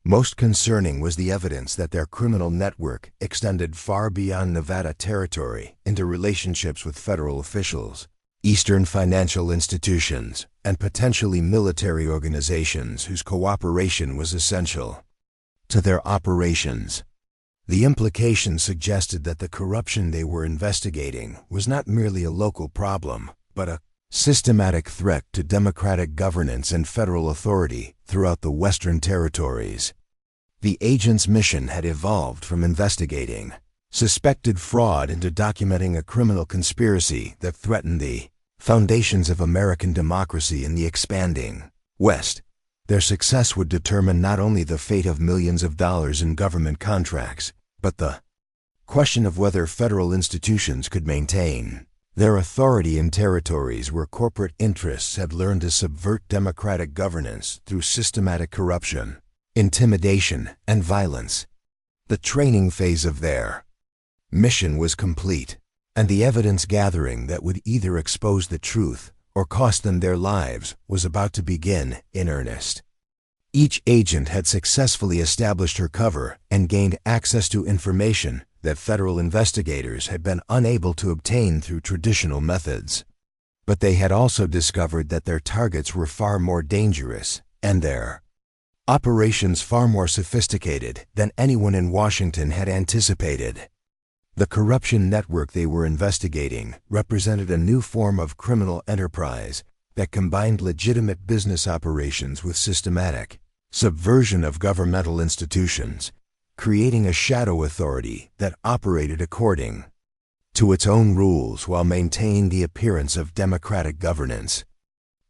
Most concerning was the evidence that their criminal network extended far beyond Nevada territory into relationships with federal officials, Eastern financial institutions, and potentially military organizations whose cooperation was essential to their operations. The implications suggested that the corruption they were investigating was not merely a local problem, but a systematic threat to democratic governance and federal authority throughout the Western territories. The agent's mission had evolved from investigating suspected fraud into documenting a criminal conspiracy that threatened the foundations of American democracy in the expanding West. Their success would determine not only the fate of millions of dollars in government contracts, but the question of whether federal institutions could maintain their authority in territories where corporate interests had learned to subvert democratic governance through systematic corruption, intimidation, and violence. The training phase of their mission was complete, and the evidence gathering that would either expose the truth or cost them their lives was about to begin in earnest. Each agent had successfully established her cover and gained access to information that federal investigators had been unable to obtain through traditional methods. But they had also discovered that their targets were far more dangerous and their operations far more sophisticated than anyone in Washington had anticipated. The corruption network they were investigating represented a new form of criminal enterprise that combined legitimate business operations with systematic subversion of governmental institutions, creating a shadow authority that operated according to its own rules while maintaining the appearance of democratic governance.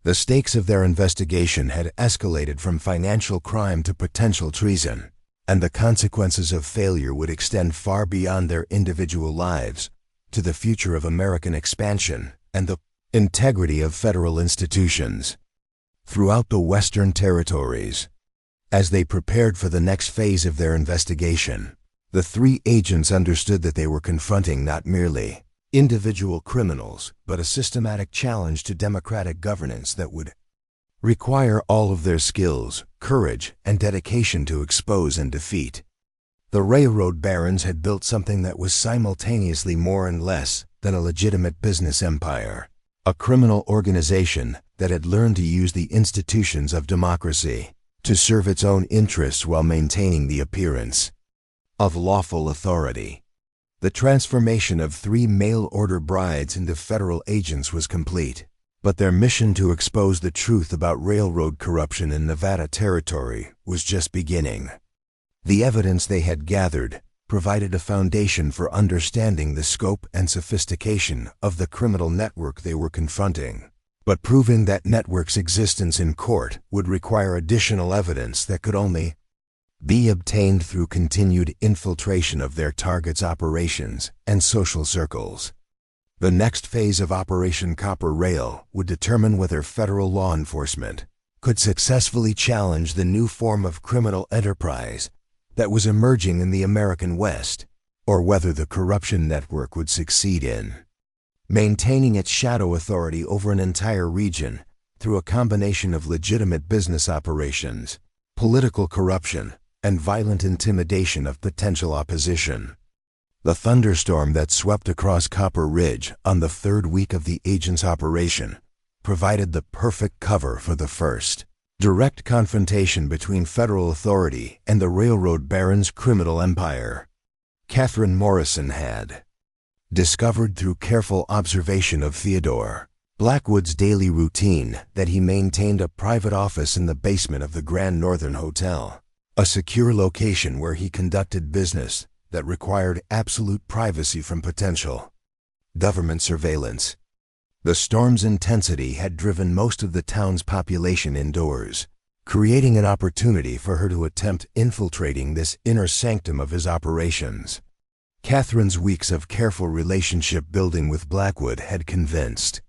The stakes of their investigation had escalated from financial crime to potential treason, and the consequences of failure would extend far beyond their individual lives to the future of American expansion and the integrity of federal institutions throughout the Western territories. As they prepared for the next phase of their investigation, the three agents understood that they were confronting not merely individual criminals, but a systematic challenge to democratic governance that would require all of their skills, courage, and dedication to expose and defeat. The railroad barons had built something that was simultaneously more and less than a legitimate business empire, a criminal organization that had learned to use the institutions of democracy to serve its own interests while maintaining the appearance of lawful authority. The transformation of 3 mail-order brides into federal agents was complete, but their mission to expose the truth about railroad corruption in Nevada territory was just beginning. The evidence they had gathered provided a foundation for understanding the scope and sophistication of the criminal network they were confronting. But proving that network's existence in court would require additional evidence that could only be obtained through continued infiltration of their targets' operations and social circles. The next phase of Operation Copper Rail would determine whether federal law enforcement could successfully challenge the new form of criminal enterprise that was emerging in the American West, or whether the corruption network would succeed in maintaining its shadow authority over an entire region through a combination of legitimate business operations, political corruption, and violent intimidation of potential opposition. The thunderstorm that swept across Copper Ridge on the 3rd week of the agent's operation provided the perfect cover for the first direct confrontation between federal authority and the railroad baron's criminal empire. Catherine Morrison had discovered through careful observation of Theodore Blackwood's daily routine that he maintained a private office in the basement of the Grand Northern Hotel, a secure location where he conducted business that required absolute privacy from potential government surveillance. The storm's intensity had driven most of the town's population indoors, creating an opportunity for her to attempt infiltrating this inner sanctum of his operations. Catherine's weeks of careful relationship building with Blackwood had convinced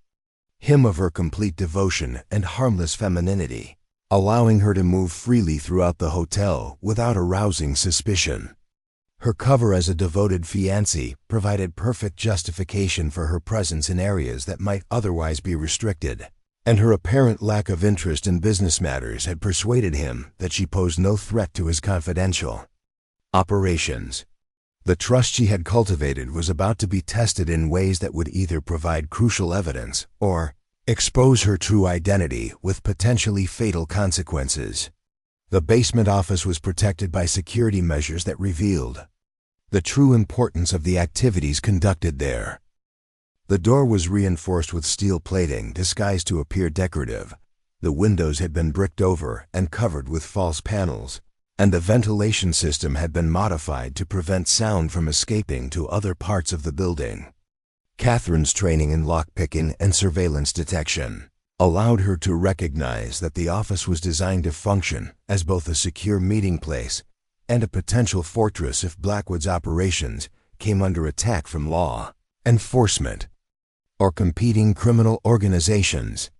him of her complete devotion and harmless femininity, allowing her to move freely throughout the hotel without arousing suspicion. Her cover as a devoted fiancée provided perfect justification for her presence in areas that might otherwise be restricted, and her apparent lack of interest in business matters had persuaded him that she posed no threat to his confidential operations. The trust she had cultivated was about to be tested in ways that would either provide crucial evidence or expose her true identity with potentially fatal consequences. The basement office was protected by security measures that revealed the true importance of the activities conducted there. The door was reinforced with steel plating disguised to appear decorative. The windows had been bricked over and covered with false panels, and the ventilation system had been modified to prevent sound from escaping to other parts of the building. Catherine's training in lockpicking and surveillance detection allowed her to recognize that the office was designed to function as both a secure meeting place and a potential fortress if Blackwood's operations came under attack from law enforcement or competing criminal organizations.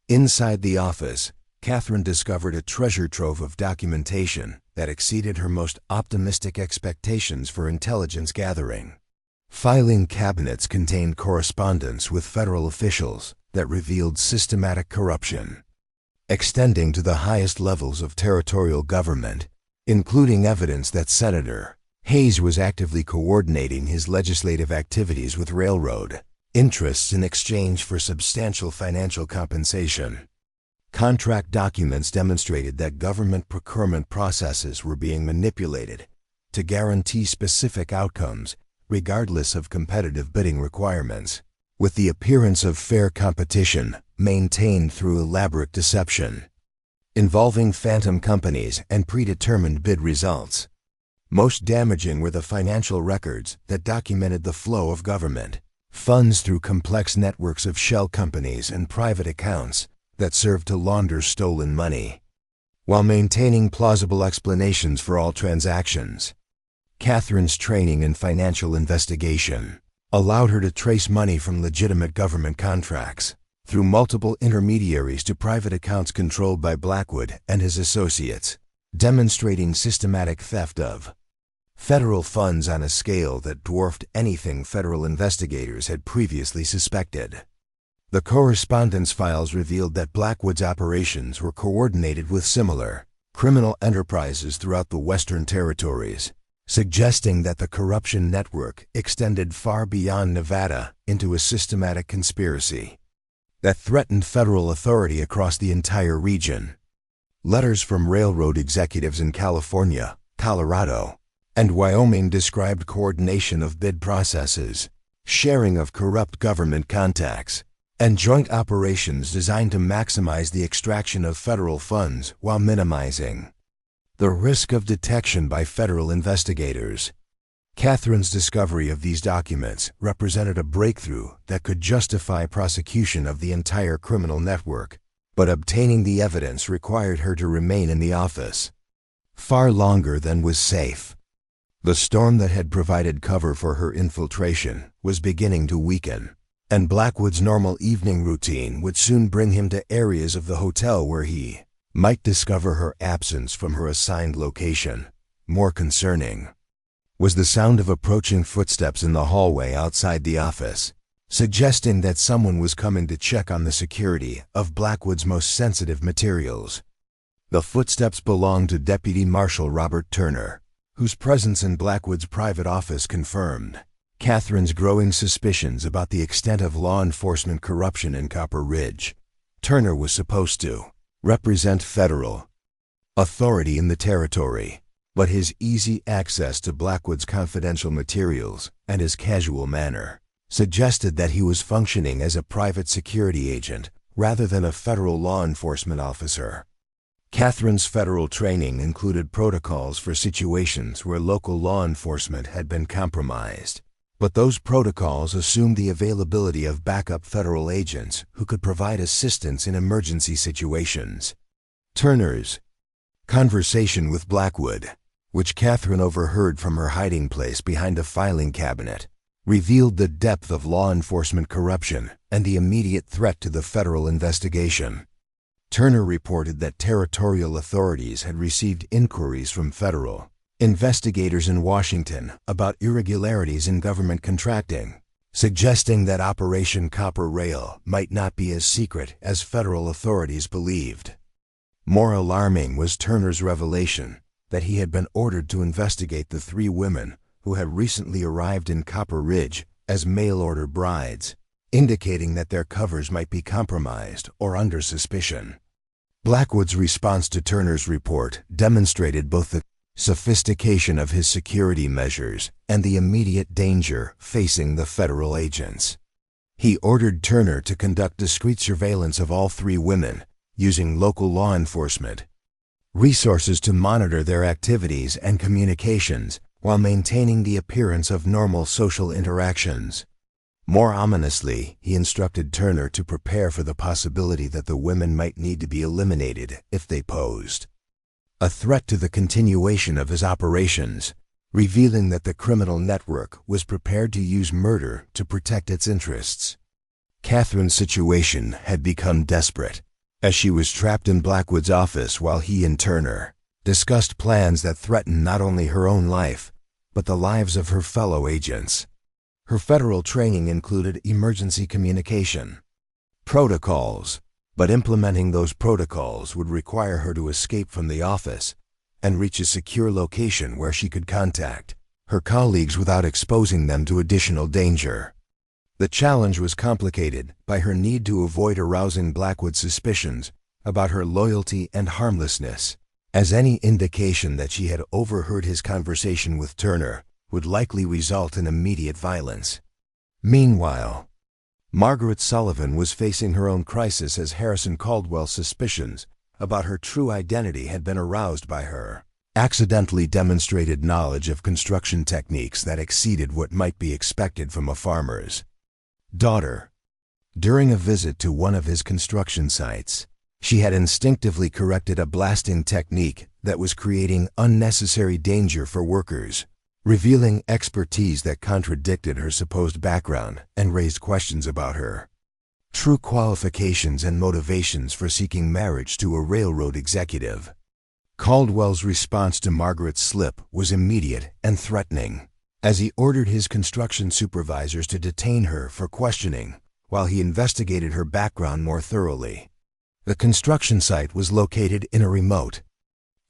Inside the office, Catherine discovered a treasure trove of documentation that exceeded her most optimistic expectations for intelligence gathering. Filing cabinets contained correspondence with federal officials that revealed systematic corruption, extending to the highest levels of territorial government, including evidence that Senator Hayes was actively coordinating his legislative activities with railroad interests in exchange for substantial financial compensation. Contract documents demonstrated that government procurement processes were being manipulated to guarantee specific outcomes regardless of competitive bidding requirements, with the appearance of fair competition maintained through elaborate deception, involving phantom companies and predetermined bid results. Most damaging were the financial records that documented the flow of government funds through complex networks of shell companies and private accounts that served to launder stolen money, while maintaining plausible explanations for all transactions. Catherine's training in financial investigation allowed her to trace money from legitimate government contracts through multiple intermediaries to private accounts controlled by Blackwood and his associates, demonstrating systematic theft of federal funds on a scale that dwarfed anything federal investigators had previously suspected. The correspondence files revealed that Blackwood's operations were coordinated with similar criminal enterprises throughout the Western territories, suggesting that the corruption network extended far beyond Nevada into a systematic conspiracy that threatened federal authority across the entire region. Letters from railroad executives in California, Colorado, and Wyoming described coordination of bid processes, sharing of corrupt government contacts, and joint operations designed to maximize the extraction of federal funds while minimizing the risk of detection by federal investigators. Catherine's discovery of these documents represented a breakthrough that could justify prosecution of the entire criminal network, but obtaining the evidence required her to remain in the office far longer than was safe. The storm that had provided cover for her infiltration was beginning to weaken, and Blackwood's normal evening routine would soon bring him to areas of the hotel where he might discover her absence from her assigned location. More concerning was the sound of approaching footsteps in the hallway outside the office, suggesting that someone was coming to check on the security of Blackwood's most sensitive materials. The footsteps belonged to Deputy Marshal Robert Turner, whose presence in Blackwood's private office confirmed Catherine's growing suspicions about the extent of law enforcement corruption in Copper Ridge. Turner was supposed to represent federal authority in the territory, but his easy access to Blackwood's confidential materials and his casual manner suggested that he was functioning as a private security agent rather than a federal law enforcement officer. Catherine's federal training included protocols for situations where local law enforcement had been compromised, but those protocols assumed the availability of backup federal agents who could provide assistance in emergency situations. Turner's conversation with Blackwood, which Catherine overheard from her hiding place behind a filing cabinet, revealed the depth of law enforcement corruption and the immediate threat to the federal investigation. Turner reported that territorial authorities had received inquiries from federal investigators in Washington about irregularities in government contracting, suggesting that Operation Copper Rail might not be as secret as federal authorities believed. More alarming was Turner's revelation that he had been ordered to investigate the 3 women who had recently arrived in Copper Ridge as mail-order brides, indicating that their covers might be compromised or under suspicion. Blackwood's response to Turner's report demonstrated both the sophistication of his security measures and the immediate danger facing the federal agents. He ordered Turner to conduct discreet surveillance of all 3 women, using local law enforcement resources to monitor their activities and communications while maintaining the appearance of normal social interactions. More ominously, he instructed Turner to prepare for the possibility that the women might need to be eliminated if they posed a threat to the continuation of his operations, revealing that the criminal network was prepared to use murder to protect its interests. Catherine's situation had become desperate, as she was trapped in Blackwood's office while he and Turner discussed plans that threatened not only her own life, but the lives of her fellow agents. Her federal training included emergency communication protocols, but implementing those protocols would require her to escape from the office and reach a secure location where she could contact her colleagues without exposing them to additional danger. The challenge was complicated by her need to avoid arousing Blackwood's suspicions about her loyalty and harmlessness, as any indication that she had overheard his conversation with Turner would likely result in immediate violence. Meanwhile, Margaret Sullivan was facing her own crisis as Harrison Caldwell's suspicions about her true identity had been aroused by her accidentally demonstrated knowledge of construction techniques that exceeded what might be expected from a farmer's daughter. During a visit to one of his construction sites, she had instinctively corrected a blasting technique that was creating unnecessary danger for workers, revealing expertise that contradicted her supposed background and raised questions about her true qualifications and motivations for seeking marriage to a railroad executive. Caldwell's response to Margaret's slip was immediate and threatening, as he ordered his construction supervisors to detain her for questioning while he investigated her background more thoroughly. The construction site was located in a remote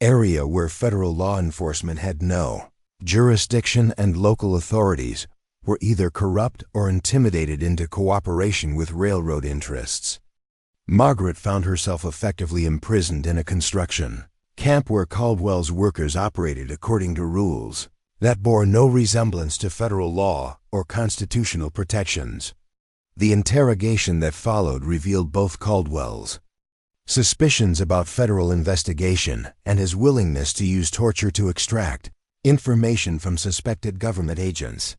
area where federal law enforcement had no Jurisdiction and local authorities were either corrupt or intimidated into cooperation with railroad interests. Margaret found herself effectively imprisoned in a construction camp where Caldwell's workers operated according to rules that bore no resemblance to federal law or constitutional protections. The interrogation that followed revealed both Caldwell's suspicions about federal investigation and his willingness to use torture to extract information from suspected government agents.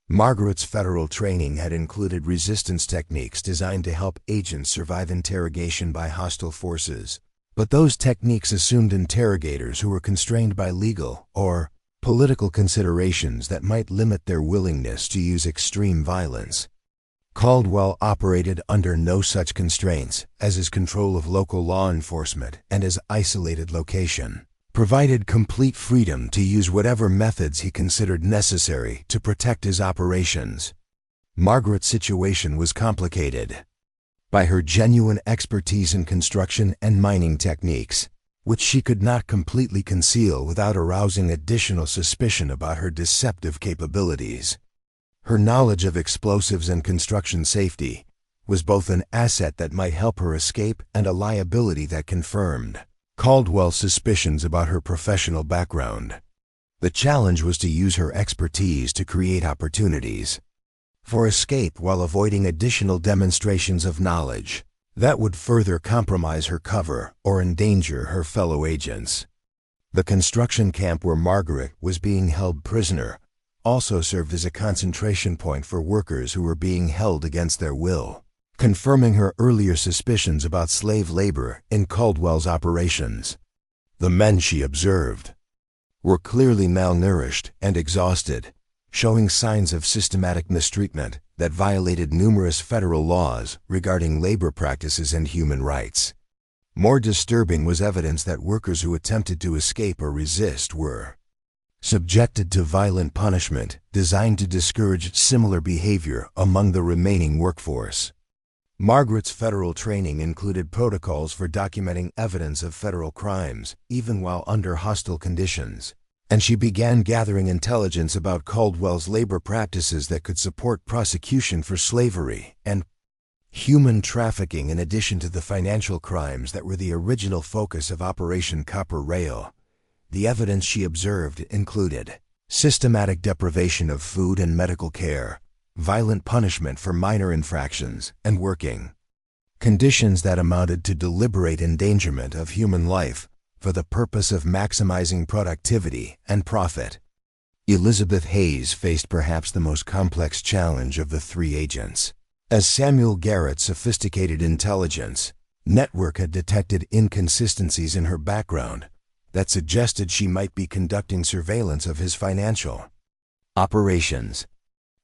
Margaret's federal training had included resistance techniques designed to help agents survive interrogation by hostile forces, but those techniques assumed interrogators who were constrained by legal or political considerations that might limit their willingness to use extreme violence. Caldwell operated under no such constraints, as his control of local law enforcement and his isolated location provided complete freedom to use whatever methods he considered necessary to protect his operations. Margaret's situation was complicated by her genuine expertise in construction and mining techniques, which she could not completely conceal without arousing additional suspicion about her deceptive capabilities. Her knowledge of explosives and construction safety was both an asset that might help her escape and a liability that confirmed Caldwell's suspicions about her professional background. The challenge was to use her expertise to create opportunities for escape while avoiding additional demonstrations of knowledge that would further compromise her cover or endanger her fellow agents. The construction camp where Margaret was being held prisoner also served as a concentration point for workers who were being held against their will, confirming her earlier suspicions about slave labor in Caldwell's operations. The men she observed were clearly malnourished and exhausted, showing signs of systematic mistreatment that violated numerous federal laws regarding labor practices and human rights. More disturbing was evidence that workers who attempted to escape or resist were subjected to violent punishment designed to discourage similar behavior among the remaining workforce. Margaret's federal training included protocols for documenting evidence of federal crimes, even while under hostile conditions, and she began gathering intelligence about Caldwell's labor practices that could support prosecution for slavery and human trafficking in addition to the financial crimes that were the original focus of Operation Copper Rail. The evidence she observed included systematic deprivation of food and medical care, violent punishment for minor infractions, and working conditions that amounted to deliberate endangerment of human life for the purpose of maximizing productivity and profit. Elizabeth Hayes faced perhaps the most complex challenge of the three agents. As Samuel Garrett's sophisticated intelligence network had detected inconsistencies in her background that suggested she might be conducting surveillance of his financial operations.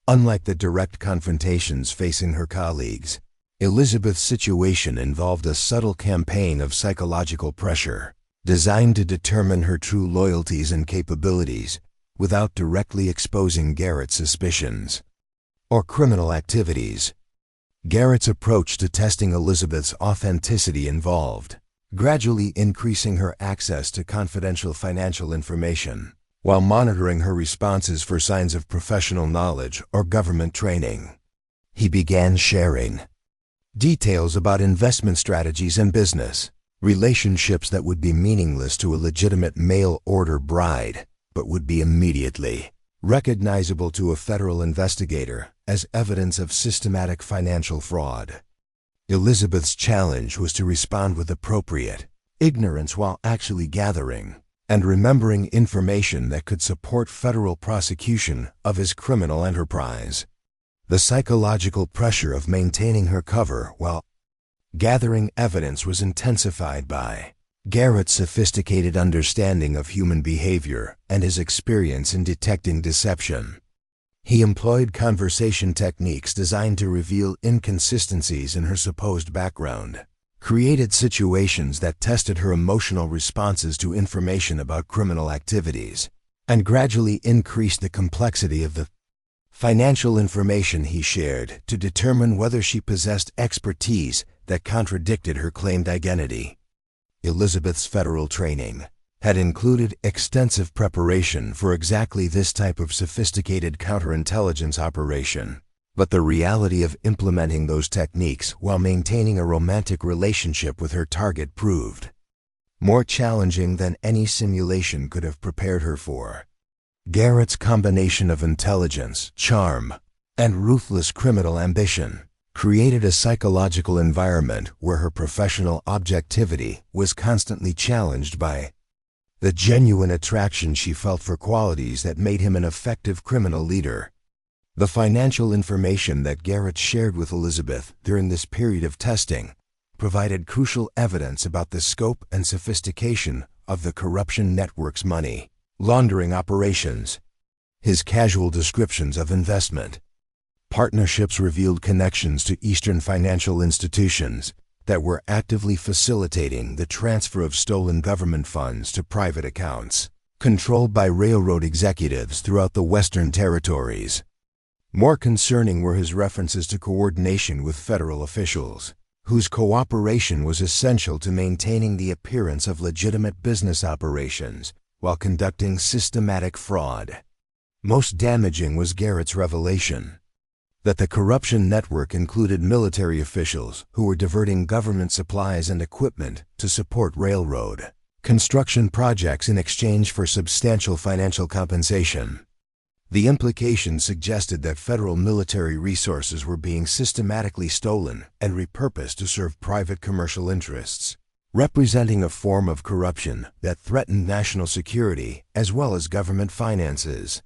Unlike the direct confrontations facing her colleagues, Elizabeth's situation involved a subtle campaign of psychological pressure designed to determine her true loyalties and capabilities without directly exposing Garrett's suspicions or criminal activities. Garrett's approach to testing Elizabeth's authenticity involved gradually increasing her access to confidential financial information while monitoring her responses for signs of professional knowledge or government training. He began sharing details about investment strategies and business relationships that would be meaningless to a legitimate mail-order bride, but would be immediately recognizable to a federal investigator as evidence of systematic financial fraud. Elizabeth's challenge was to respond with appropriate ignorance while actually gathering and remembering information that could support federal prosecution of his criminal enterprise. The psychological pressure of maintaining her cover while gathering evidence was intensified by Garrett's sophisticated understanding of human behavior and his experience in detecting deception. He employed conversation techniques designed to reveal inconsistencies in her supposed background, created situations that tested her emotional responses to information about criminal activities, and gradually increased the complexity of the financial information he shared to determine whether she possessed expertise that contradicted her claimed identity. Elizabeth's federal training had included extensive preparation for exactly this type of sophisticated counterintelligence operation. But the reality of implementing those techniques while maintaining a romantic relationship with her target proved more challenging than any simulation could have prepared her for. Garrett's combination of intelligence, charm, and ruthless criminal ambition created a psychological environment where her professional objectivity was constantly challenged by the genuine attraction she felt for qualities that made him an effective criminal leader. The financial information that Garrett shared with Elizabeth during this period of testing provided crucial evidence about the scope and sophistication of the corruption network's money laundering operations. His casual descriptions of investment partnerships revealed connections to Eastern financial institutions that were actively facilitating the transfer of stolen government funds to private accounts controlled by railroad executives throughout the Western territories. More concerning were his references to coordination with federal officials, whose cooperation was essential to maintaining the appearance of legitimate business operations while conducting systematic fraud. Most damaging was Garrett's revelation that the corruption network included military officials who were diverting government supplies and equipment to support railroad construction projects in exchange for substantial financial compensation. The implications suggested that federal military resources were being systematically stolen and repurposed to serve private commercial interests, representing a form of corruption that threatened national security as well as government finances.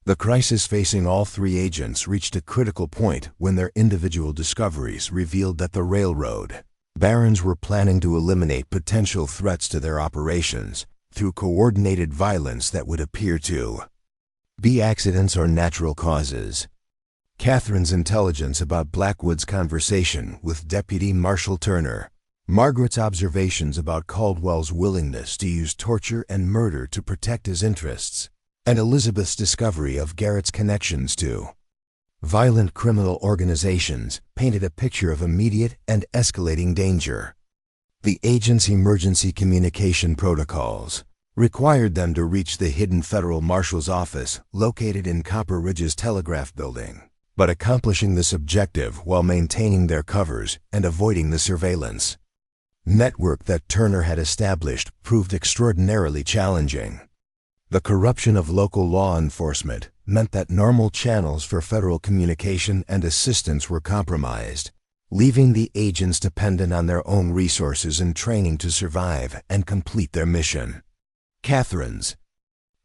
The crisis facing all three agents reached a critical point when their individual discoveries revealed that the railroad barons were planning to eliminate potential threats to their operations through coordinated violence that would appear to be accidents or natural causes. Catherine's intelligence about Blackwood's conversation with Deputy Marshal Turner, Margaret's observations about Caldwell's willingness to use torture and murder to protect his interests, and Elizabeth's discovery of Garrett's connections to violent criminal organizations painted a picture of immediate and escalating danger. The agent's emergency communication protocols required them to reach the hidden federal marshal's office located in Copper Ridge's telegraph building, but accomplishing this objective while maintaining their covers and avoiding the surveillance network that Turner had established proved extraordinarily challenging. The corruption of local law enforcement meant that normal channels for federal communication and assistance were compromised, leaving the agents dependent on their own resources and training to survive and complete their mission. Catherine's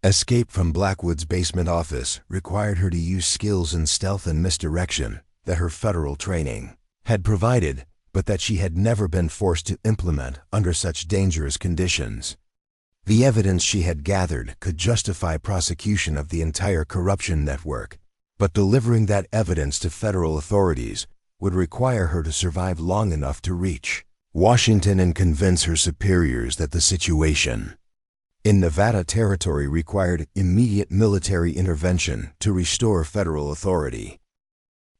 escape from Blackwood's basement office required her to use skills in stealth and misdirection that her federal training had provided, but that she had never been forced to implement under such dangerous conditions. The evidence she had gathered could justify prosecution of the entire corruption network, but delivering that evidence to federal authorities would require her to survive long enough to reach Washington and convince her superiors that the situation in Nevada territory required immediate military intervention to restore federal authority.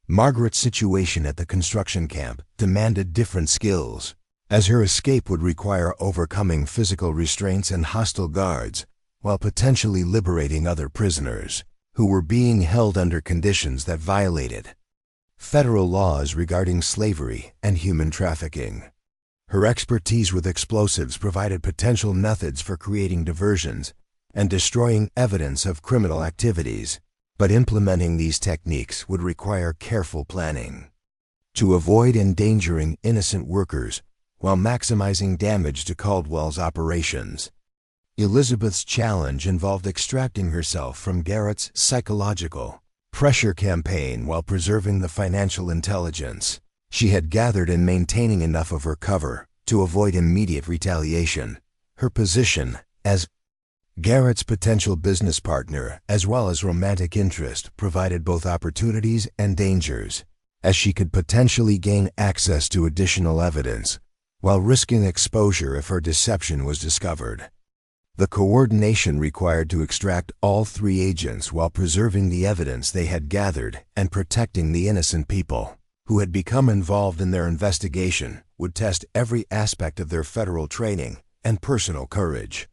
Margaret's situation at the construction camp demanded different skills, as her escape would require overcoming physical restraints and hostile guards while potentially liberating other prisoners who were being held under conditions that violated federal laws regarding slavery and human trafficking. Her expertise with explosives provided potential methods for creating diversions and destroying evidence of criminal activities, but implementing these techniques would require careful planning to avoid endangering innocent workers while maximizing damage to Caldwell's operations. Elizabeth's challenge involved extracting herself from Garrett's psychological pressure campaign while preserving the financial intelligence she had gathered and maintaining enough of her cover to avoid immediate retaliation. Her position as Garrett's potential business partner as well as romantic interest provided both opportunities and dangers, as she could potentially gain access to additional evidence while risking exposure if her deception was discovered. The coordination required to extract all three agents while preserving the evidence they had gathered and protecting the innocent people who had become involved in their investigation would test every aspect of their federal training and personal courage.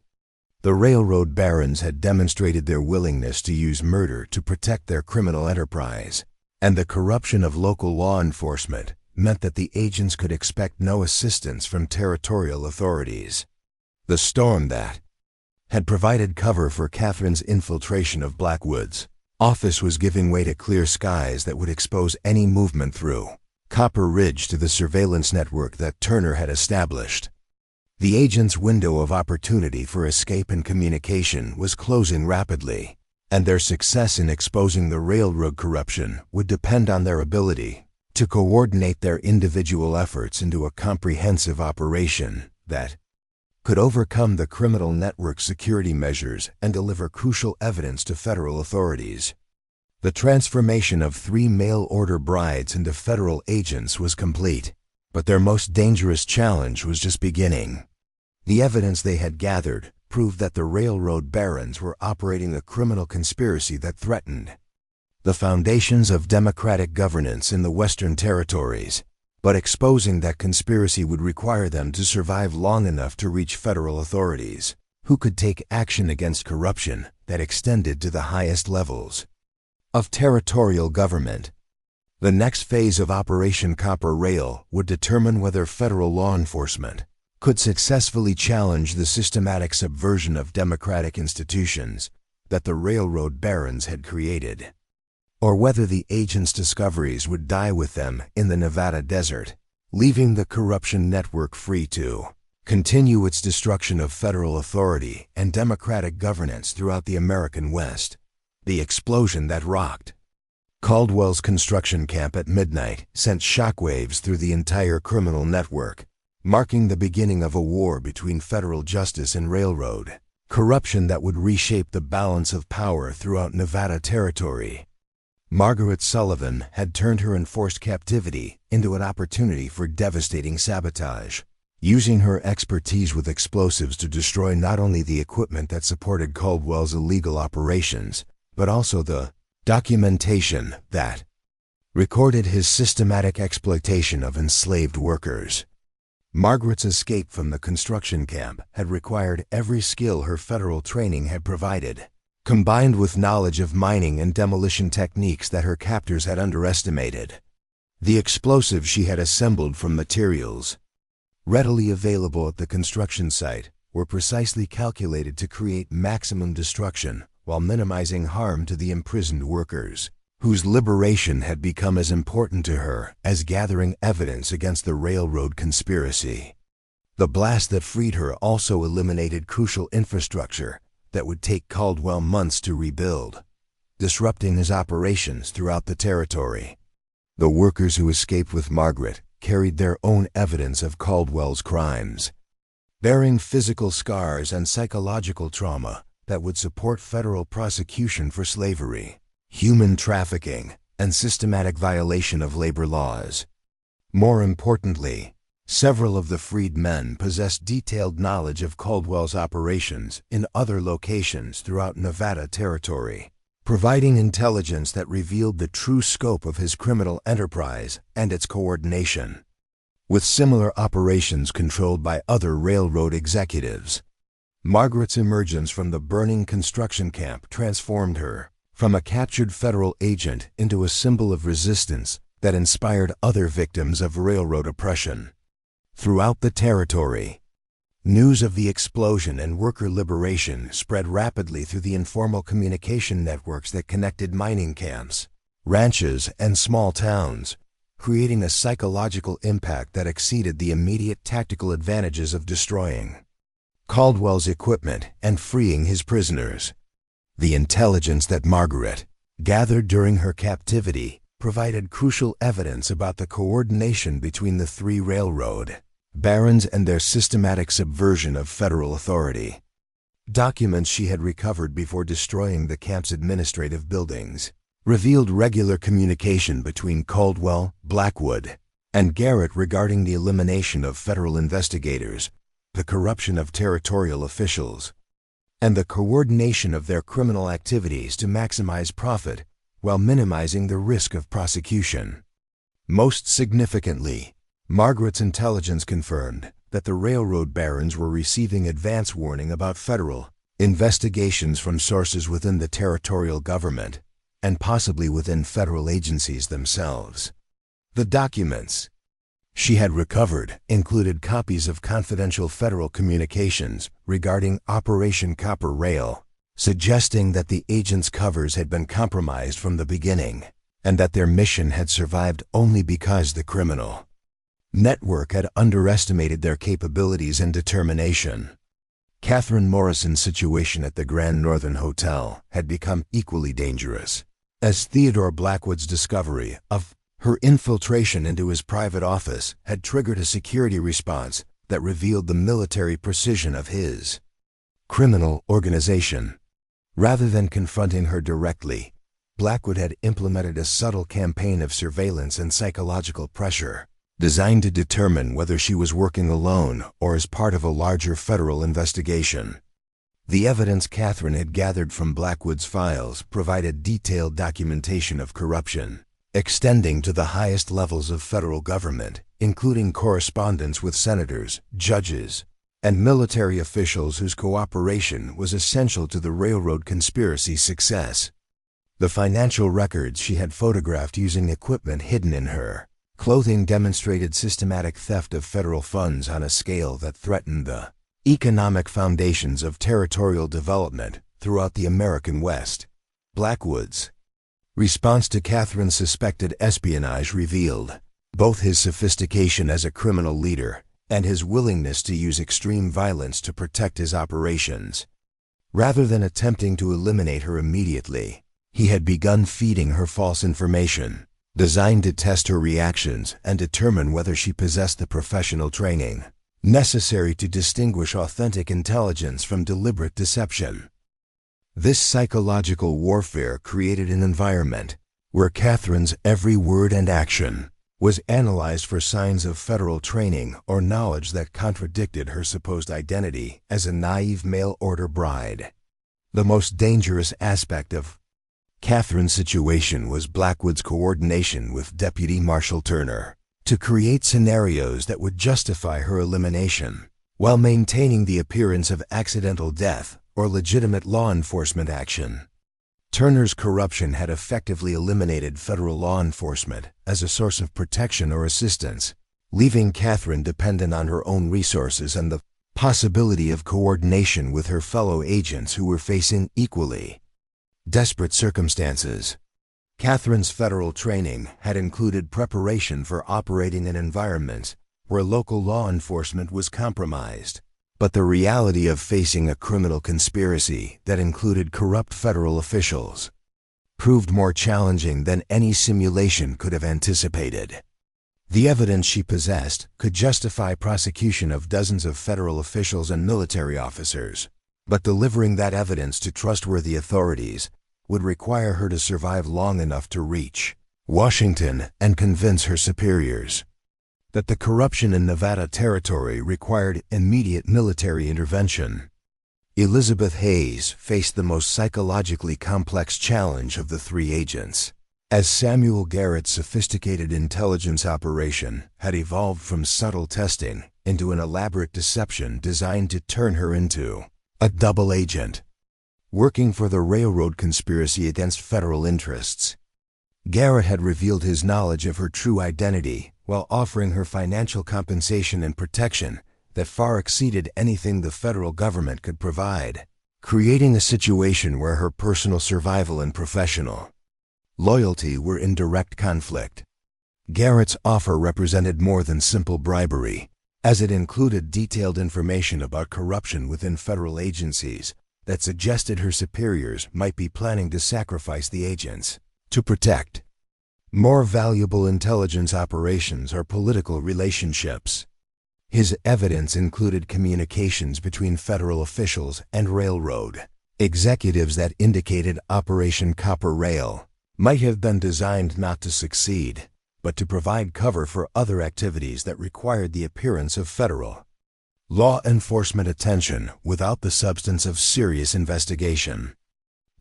The railroad barons had demonstrated their willingness to use murder to protect their criminal enterprise, and the corruption of local law enforcement meant that the agents could expect no assistance from territorial authorities. The storm that had provided cover for Catherine's infiltration of Blackwood's office was giving way to clear skies that would expose any movement through Copper Ridge to the surveillance network that Turner had established. The agents' window of opportunity for escape and communication was closing rapidly, and their success in exposing the railroad corruption would depend on their ability to coordinate their individual efforts into a comprehensive operation that could overcome the criminal network's security measures and deliver crucial evidence to federal authorities. The transformation of 3 mail-order brides into federal agents was complete, but their most dangerous challenge was just beginning. The evidence they had gathered proved that the railroad barons were operating a criminal conspiracy that threatened the foundations of democratic governance in the Western Territories, but exposing that conspiracy would require them to survive long enough to reach federal authorities, who could take action against corruption that extended to the highest levels of territorial government. The next phase of Operation Copper Rail would determine whether federal law enforcement could successfully challenge the systematic subversion of democratic institutions that the railroad barons had created, or whether the agents' discoveries would die with them in the Nevada desert, leaving the corruption network free to continue its destruction of federal authority and democratic governance throughout the American West. The explosion that rocked Caldwell's construction camp at midnight sent shockwaves through the entire criminal network, marking the beginning of a war between federal justice and railroad corruption that would reshape the balance of power throughout Nevada territory. Margaret Sullivan had turned her enforced captivity into an opportunity for devastating sabotage, using her expertise with explosives to destroy not only the equipment that supported Caldwell's illegal operations, but also the documentation that recorded his systematic exploitation of enslaved workers. Margaret's escape from the construction camp had required every skill her federal training had provided, combined with knowledge of mining and demolition techniques that her captors had underestimated. The explosives she had assembled from materials readily available at the construction site were precisely calculated to create maximum destruction while minimizing harm to the imprisoned workers, whose liberation had become as important to her as gathering evidence against the railroad conspiracy. The blast that freed her also eliminated crucial infrastructure that would take Caldwell months to rebuild, disrupting his operations throughout the territory. The workers who escaped with Margaret carried their own evidence of Caldwell's crimes, bearing physical scars and psychological trauma that would support federal prosecution for slavery, human trafficking, and systematic violation of labor laws. More importantly, several of the freed men possessed detailed knowledge of Caldwell's operations in other locations throughout Nevada territory, providing intelligence that revealed the true scope of his criminal enterprise and its coordination with similar operations controlled by other railroad executives. Margaret's emergence from the burning construction camp transformed her from a captured federal agent into a symbol of resistance that inspired other victims of railroad oppression. Throughout the territory, news of the explosion and worker liberation spread rapidly through the informal communication networks that connected mining camps, ranches, and small towns, creating a psychological impact that exceeded the immediate tactical advantages of destroying Caldwell's equipment and freeing his prisoners. The intelligence that Margaret gathered during her captivity provided crucial evidence about the coordination between the 3 railroad barons and their systematic subversion of federal authority. Documents she had recovered before destroying the camp's administrative buildings revealed regular communication between Caldwell, Blackwood, and Garrett regarding the elimination of federal investigators, the corruption of territorial officials, and the coordination of their criminal activities to maximize profit while minimizing the risk of prosecution. Most significantly, Margaret's intelligence confirmed that the railroad barons were receiving advance warning about federal investigations from sources within the territorial government, and possibly within federal agencies themselves. The documents she had recovered included copies of confidential federal communications regarding Operation Copper Rail, suggesting that the agents' covers had been compromised from the beginning, and that their mission had survived only because the criminal network had underestimated their capabilities and determination. Catherine Morrison's situation at the Grand Northern Hotel had become equally dangerous, as Theodore Blackwood's discovery of her infiltration into his private office had triggered a security response that revealed the military precision of his criminal organization. Rather than confronting her directly, Blackwood had implemented a subtle campaign of surveillance and psychological pressure, designed to determine whether she was working alone or as part of a larger federal investigation. The evidence Catherine had gathered from Blackwood's files provided detailed documentation of corruption, extending to the highest levels of federal government, including correspondence with senators, judges, and military officials whose cooperation was essential to the railroad conspiracy's success. The financial records she had photographed using equipment hidden in her clothing demonstrated systematic theft of federal funds on a scale that threatened the economic foundations of territorial development throughout the American West. Blackwood's response to Catherine's suspected espionage revealed both his sophistication as a criminal leader and his willingness to use extreme violence to protect his operations. Rather than attempting to eliminate her immediately, he had begun feeding her false information, designed to test her reactions and determine whether she possessed the professional training necessary to distinguish authentic intelligence from deliberate deception. This psychological warfare created an environment where Catherine's every word and action was analyzed for signs of federal training or knowledge that contradicted her supposed identity as a naive mail-order bride. The most dangerous aspect of Catherine's situation was Blackwood's coordination with Deputy Marshal Turner to create scenarios that would justify her elimination, while maintaining the appearance of accidental death or legitimate law enforcement action. Turner's corruption had effectively eliminated federal law enforcement as a source of protection or assistance, leaving Catherine dependent on her own resources and the possibility of coordination with her fellow agents who were facing equally desperate circumstances. Catherine's federal training had included preparation for operating in environments where local law enforcement was compromised, but the reality of facing a criminal conspiracy that included corrupt federal officials proved more challenging than any simulation could have anticipated. The evidence she possessed could justify prosecution of dozens of federal officials and military officers, but delivering that evidence to trustworthy authorities would require her to survive long enough to reach Washington and convince her superiors that the corruption in Nevada Territory required immediate military intervention. Elizabeth Hayes faced the most psychologically complex challenge of the three agents, as Samuel Garrett's sophisticated intelligence operation had evolved from subtle testing into an elaborate deception designed to turn her into a double agent, working for the railroad conspiracy against federal interests. Garrett had revealed his knowledge of her true identity while offering her financial compensation and protection that far exceeded anything the federal government could provide, creating a situation where her personal survival and professional loyalty were in direct conflict. Garrett's offer represented more than simple bribery, as it included detailed information about corruption within federal agencies that suggested her superiors might be planning to sacrifice the agents to protect more valuable intelligence operations or political relationships. His evidence included communications between federal officials and railroad executives that indicated Operation Copper Rail might have been designed not to succeed, but to provide cover for other activities that required the appearance of federal law enforcement attention without the substance of serious investigation.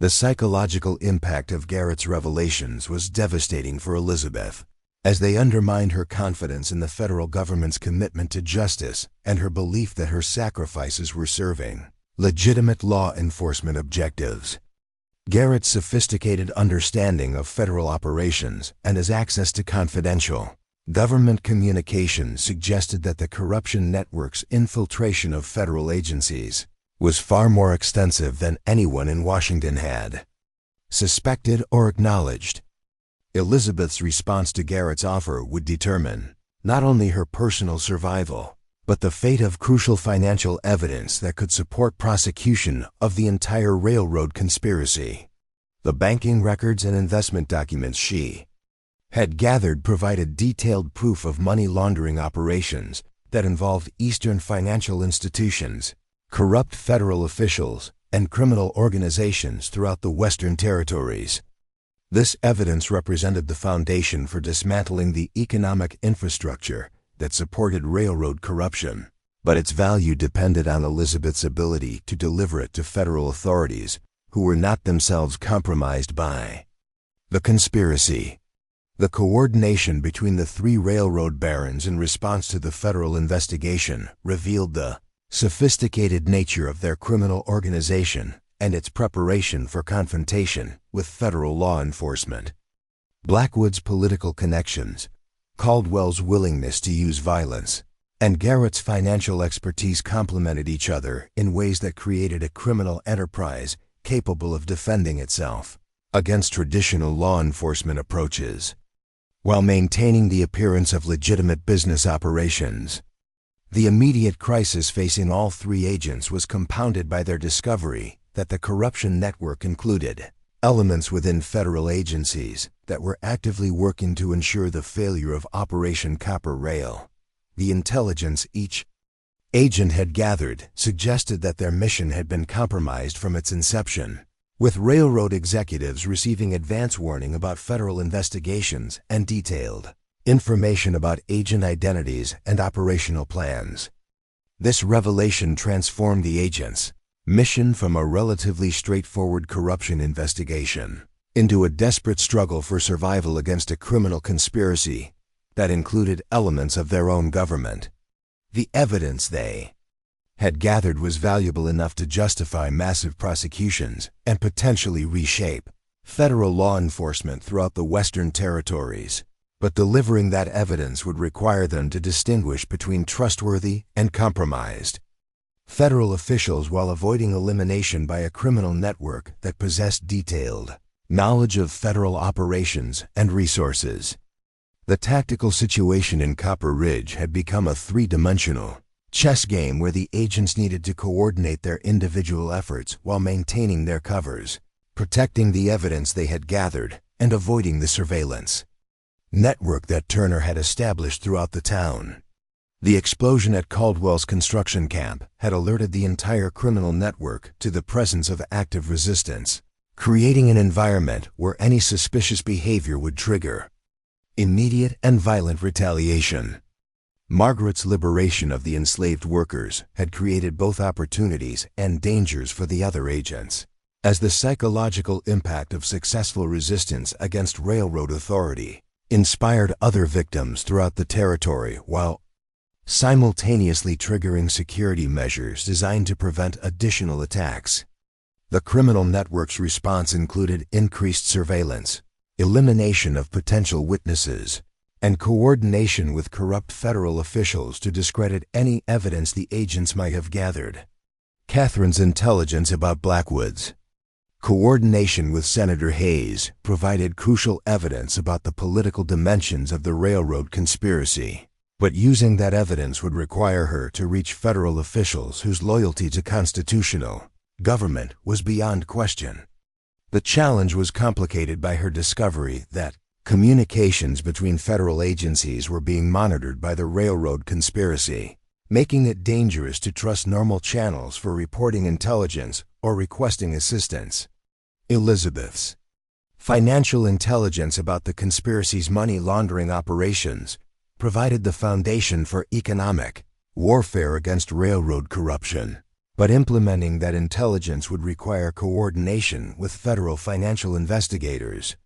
The psychological impact of Garrett's revelations was devastating for Elizabeth, as they undermined her confidence in the federal government's commitment to justice and her belief that her sacrifices were serving Legitimate law enforcement objectives. Garrett's sophisticated understanding of federal operations and his access to confidential government communications suggested that the corruption network's infiltration of federal agencies was far more extensive than anyone in Washington had suspected or acknowledged. Elizabeth's response to Garrett's offer would determine not only her personal survival, but the fate of crucial financial evidence that could support prosecution of the entire railroad conspiracy. The banking records and investment documents she had gathered provided detailed proof of money laundering operations that involved Eastern financial institutions, corrupt federal officials, and criminal organizations throughout the Western territories. This evidence represented the foundation for dismantling the economic infrastructure that supported railroad corruption, but its value depended on Elizabeth's ability to deliver it to federal authorities who were not themselves compromised by the conspiracy. The coordination between the three railroad barons in response to the federal investigation revealed the sophisticated nature of their criminal organization and its preparation for confrontation with federal law enforcement. Blackwood's political connections, Caldwell's willingness to use violence, and Garrett's financial expertise complemented each other in ways that created a criminal enterprise capable of defending itself against traditional law enforcement approaches, while maintaining the appearance of legitimate business operations. The immediate crisis facing all three agents was compounded by their discovery that the corruption network included elements within federal agencies that were actively working to ensure the failure of Operation Copper Rail. The intelligence each agent had gathered suggested that their mission had been compromised from its inception, with railroad executives receiving advance warning about federal investigations and detailed information about agent identities and operational plans. This revelation transformed the agents' mission from a relatively straightforward corruption investigation into a desperate struggle for survival against a criminal conspiracy that included elements of their own government. The evidence they had gathered was valuable enough to justify massive prosecutions and potentially reshape federal law enforcement throughout the Western territories. But delivering that evidence would require them to distinguish between trustworthy and compromised federal officials while avoiding elimination by a criminal network that possessed detailed knowledge of federal operations and resources. The tactical situation in Copper Ridge had become a three-dimensional chess game where the agents needed to coordinate their individual efforts while maintaining their covers, protecting the evidence they had gathered, and avoiding the surveillance network that Turner had established throughout the town. The explosion at Caldwell's construction camp had alerted the entire criminal network to the presence of active resistance, creating an environment where any suspicious behavior would trigger immediate and violent retaliation. Margaret's liberation of the enslaved workers had created both opportunities and dangers for the other agents, as the psychological impact of successful resistance against railroad authority inspired other victims throughout the territory while simultaneously triggering security measures designed to prevent additional attacks. The criminal network's response included increased surveillance, elimination of potential witnesses, and coordination with corrupt federal officials to discredit any evidence the agents might have gathered. Catherine's intelligence about Blackwood's coordination with Senator Hayes provided crucial evidence about the political dimensions of the railroad conspiracy, but using that evidence would require her to reach federal officials whose loyalty to constitutional government was beyond question. The challenge was complicated by her discovery that communications between federal agencies were being monitored by the railroad conspiracy, making it dangerous to trust normal channels for reporting intelligence or requesting assistance. Elizabeth's financial intelligence about the conspiracy's money laundering operations provided the foundation for economic warfare against railroad corruption, but implementing that intelligence would require coordination with federal financial investigators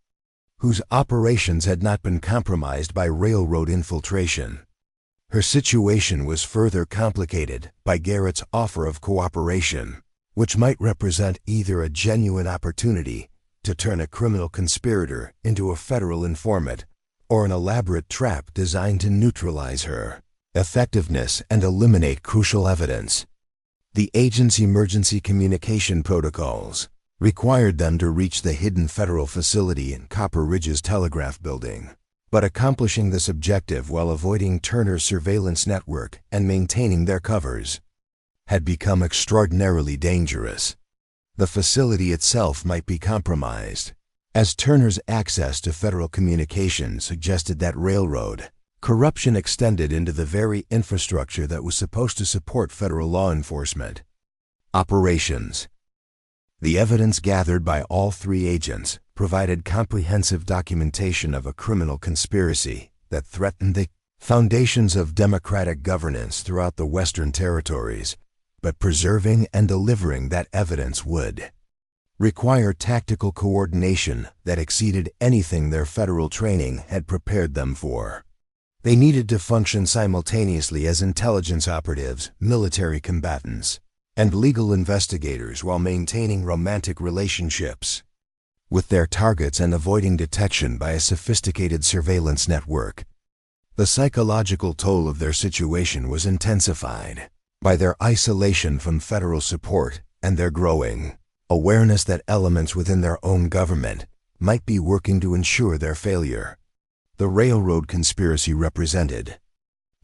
whose operations had not been compromised by railroad infiltration. Her situation was further complicated by Garrett's offer of cooperation, which might represent either a genuine opportunity to turn a criminal conspirator into a federal informant or an elaborate trap designed to neutralize her effectiveness and eliminate crucial evidence. The agent's emergency communication protocols required them to reach the hidden federal facility in Copper Ridge's telegraph building, but accomplishing this objective while avoiding Turner's surveillance network and maintaining their covers had become extraordinarily dangerous. The facility itself might be compromised, as Turner's access to federal communications suggested that railroad corruption extended into the very infrastructure that was supposed to support federal law enforcement operations. The evidence gathered by all three agents provided comprehensive documentation of a criminal conspiracy that threatened the foundations of democratic governance throughout the Western Territories, but preserving and delivering that evidence would require tactical coordination that exceeded anything their federal training had prepared them for. They needed to function simultaneously as intelligence operatives, military combatants, and legal investigators while maintaining romantic relationships with their targets and avoiding detection by a sophisticated surveillance network. The psychological toll of their situation was intensified by their isolation from federal support and their growing awareness that elements within their own government might be working to ensure their failure. The railroad conspiracy represented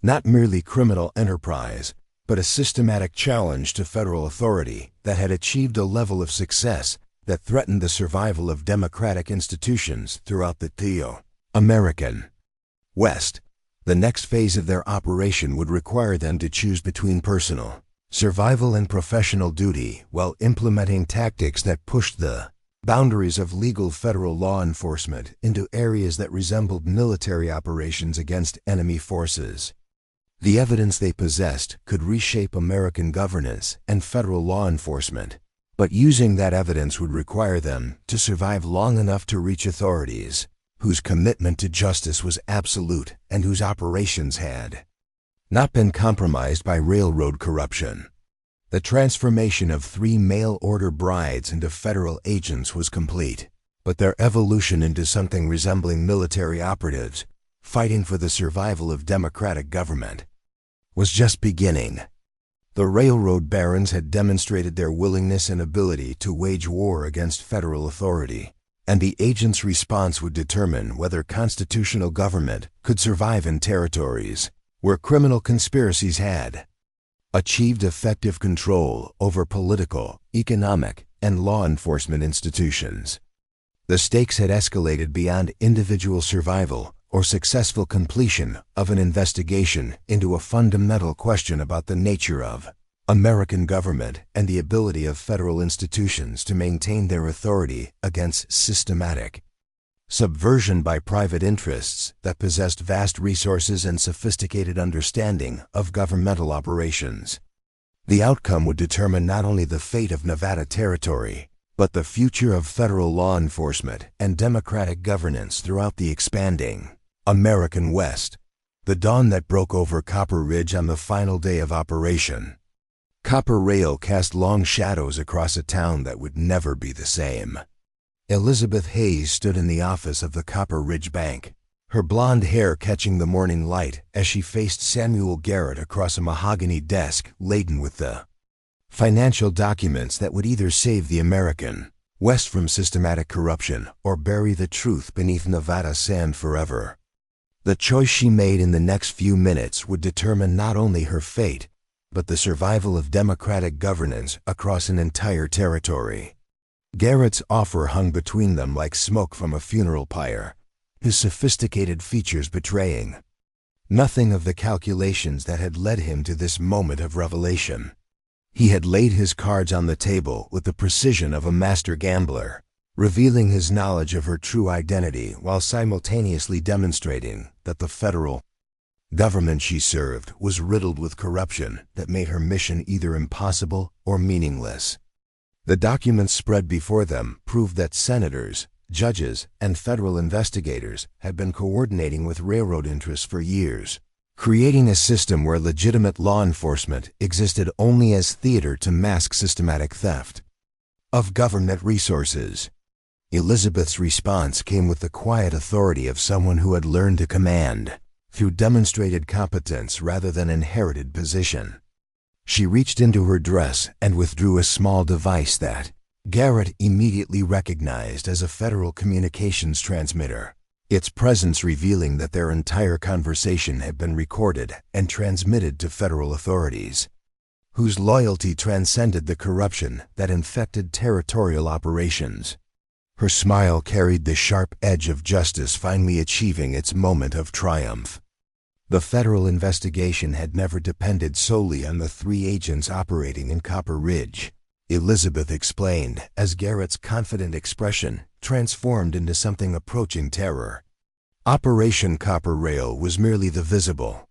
not merely criminal enterprise, but a systematic challenge to federal authority that had achieved a level of success that threatened the survival of democratic institutions throughout the American West. The next phase of their operation would require them to choose between personal survival and professional duty while implementing tactics that pushed the boundaries of legal federal law enforcement into areas that resembled military operations against enemy forces. The evidence they possessed could reshape American governance and federal law enforcement, but using that evidence would require them to survive long enough to reach authorities whose commitment to justice was absolute and whose operations had not been compromised by railroad corruption. The transformation of three mail-order brides into federal agents was complete, but their evolution into something resembling military operatives fighting for the survival of democratic government was just beginning. The railroad barons had demonstrated their willingness and ability to wage war against federal authority, and the agents' response would determine whether constitutional government could survive in territories where criminal conspiracies had achieved effective control over political, economic, and law enforcement institutions. The stakes had escalated beyond individual survival or successful completion of an investigation into a fundamental question about the nature of American government and the ability of federal institutions to maintain their authority against systematic subversion by private interests that possessed vast resources and sophisticated understanding of governmental operations. The outcome would determine not only the fate of Nevada Territory, but the future of federal law enforcement and democratic governance throughout the expanding American West. The dawn that broke over Copper Ridge on the final day of operation. Copper Rail cast long shadows across a town that would never be the same. Elizabeth Hayes stood in the office of the Copper Ridge Bank, her blonde hair catching the morning light as she faced Samuel Garrett across a mahogany desk laden with the financial documents that would either save the American West from systematic corruption or bury the truth beneath Nevada sand forever. The choice she made in the next few minutes would determine not only her fate, but the survival of democratic governance across an entire territory. Garrett's offer hung between them like smoke from a funeral pyre, his sophisticated features betraying nothing of the calculations that had led him to this moment of revelation. He had laid his cards on the table with the precision of a master gambler, revealing his knowledge of her true identity while simultaneously demonstrating that the federal government she served was riddled with corruption that made her mission either impossible or meaningless. The documents spread before them proved that senators, judges, and federal investigators had been coordinating with railroad interests for years, creating a system where legitimate law enforcement existed only as theater to mask systematic theft of government resources. Elizabeth's response came with the quiet authority of someone who had learned to command through demonstrated competence rather than inherited position. She reached into her dress and withdrew a small device that Garrett immediately recognized as a federal communications transmitter, its presence revealing that their entire conversation had been recorded and transmitted to federal authorities, whose loyalty transcended the corruption that infected territorial operations. Her smile carried the sharp edge of justice finally achieving its moment of triumph. The federal investigation had never depended solely on the 3 agents operating in Copper Ridge, Elizabeth explained as Garrett's confident expression transformed into something approaching terror. Operation Copper Rail was merely the visible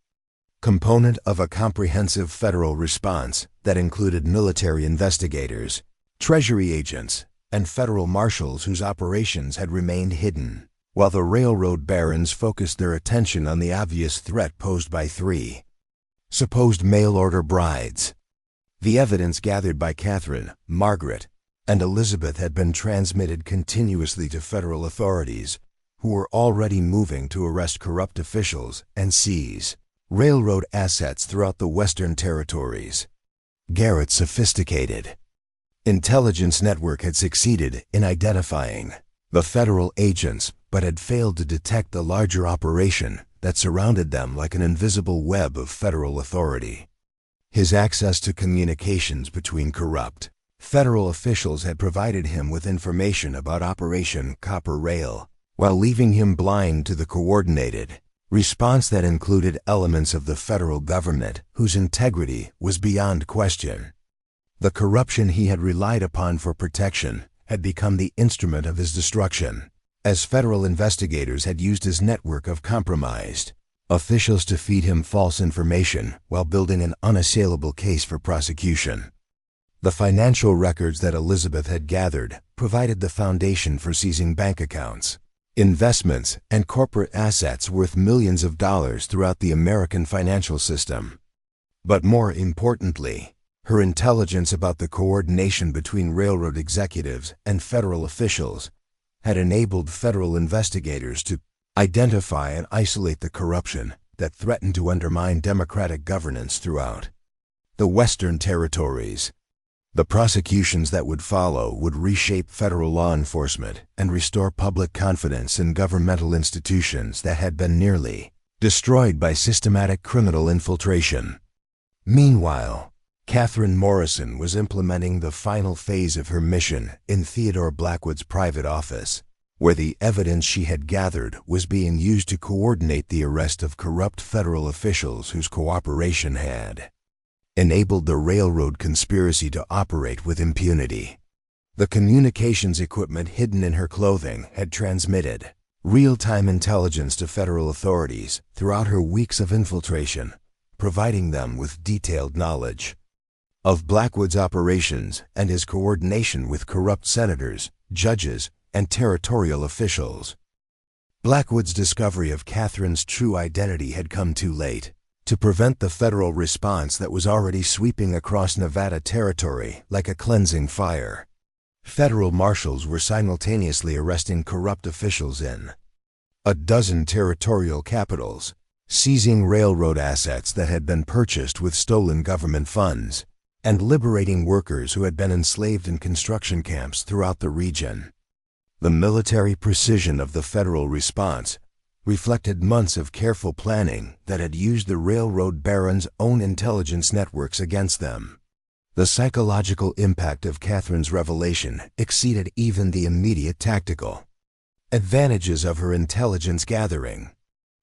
component of a comprehensive federal response that included military investigators, Treasury agents, and federal marshals whose operations had remained hidden, while the railroad barons focused their attention on the obvious threat posed by 3 supposed mail-order brides. The evidence gathered by Catherine, Margaret, and Elizabeth had been transmitted continuously to federal authorities, who were already moving to arrest corrupt officials and seize railroad assets throughout the Western Territories. Garrett's sophisticated intelligence network had succeeded in identifying the federal agents but had failed to detect the larger operation that surrounded them like an invisible web of federal authority. His access to communications between corrupt federal officials had provided him with information about Operation Copper Rail, while leaving him blind to the coordinated response that included elements of the federal government whose integrity was beyond question. The corruption he had relied upon for protection had become the instrument of his destruction, as federal investigators had used his network of compromised officials to feed him false information while building an unassailable case for prosecution. The financial records that Elizabeth had gathered provided the foundation for seizing bank accounts, investments, and corporate assets worth millions of dollars throughout the American financial system. But more importantly, her intelligence about the coordination between railroad executives and federal officials had enabled federal investigators to identify and isolate the corruption that threatened to undermine democratic governance throughout the Western Territories. The prosecutions that would follow would reshape federal law enforcement and restore public confidence in governmental institutions that had been nearly destroyed by systematic criminal infiltration. Meanwhile, Catherine Morrison was implementing the final phase of her mission in Theodore Blackwood's private office, where the evidence she had gathered was being used to coordinate the arrest of corrupt federal officials whose cooperation had enabled the railroad conspiracy to operate with impunity. The communications equipment hidden in her clothing had transmitted real-time intelligence to federal authorities throughout her weeks of infiltration, providing them with detailed knowledge of Blackwood's operations and his coordination with corrupt senators, judges, and territorial officials. Blackwood's discovery of Catherine's true identity had come too late to prevent the federal response that was already sweeping across Nevada territory like a cleansing fire. Federal marshals were simultaneously arresting corrupt officials in a dozen territorial capitals, seizing railroad assets that had been purchased with stolen government funds, and liberating workers who had been enslaved in construction camps throughout the region. The military precision of the federal response reflected months of careful planning that had used the railroad barons' own intelligence networks against them. The psychological impact of Catherine's revelation exceeded even the immediate tactical advantages of her intelligence gathering.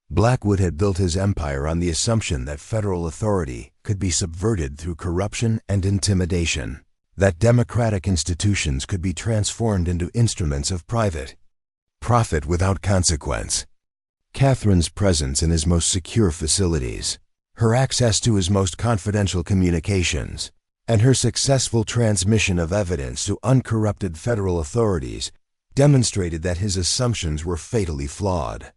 Blackwood had built his empire on the assumption that federal authority could be subverted through corruption and intimidation, that democratic institutions could be transformed into instruments of private profit without consequence. Catherine's presence in his most secure facilities, her access to his most confidential communications, and her successful transmission of evidence to uncorrupted federal authorities demonstrated that his assumptions were fatally flawed.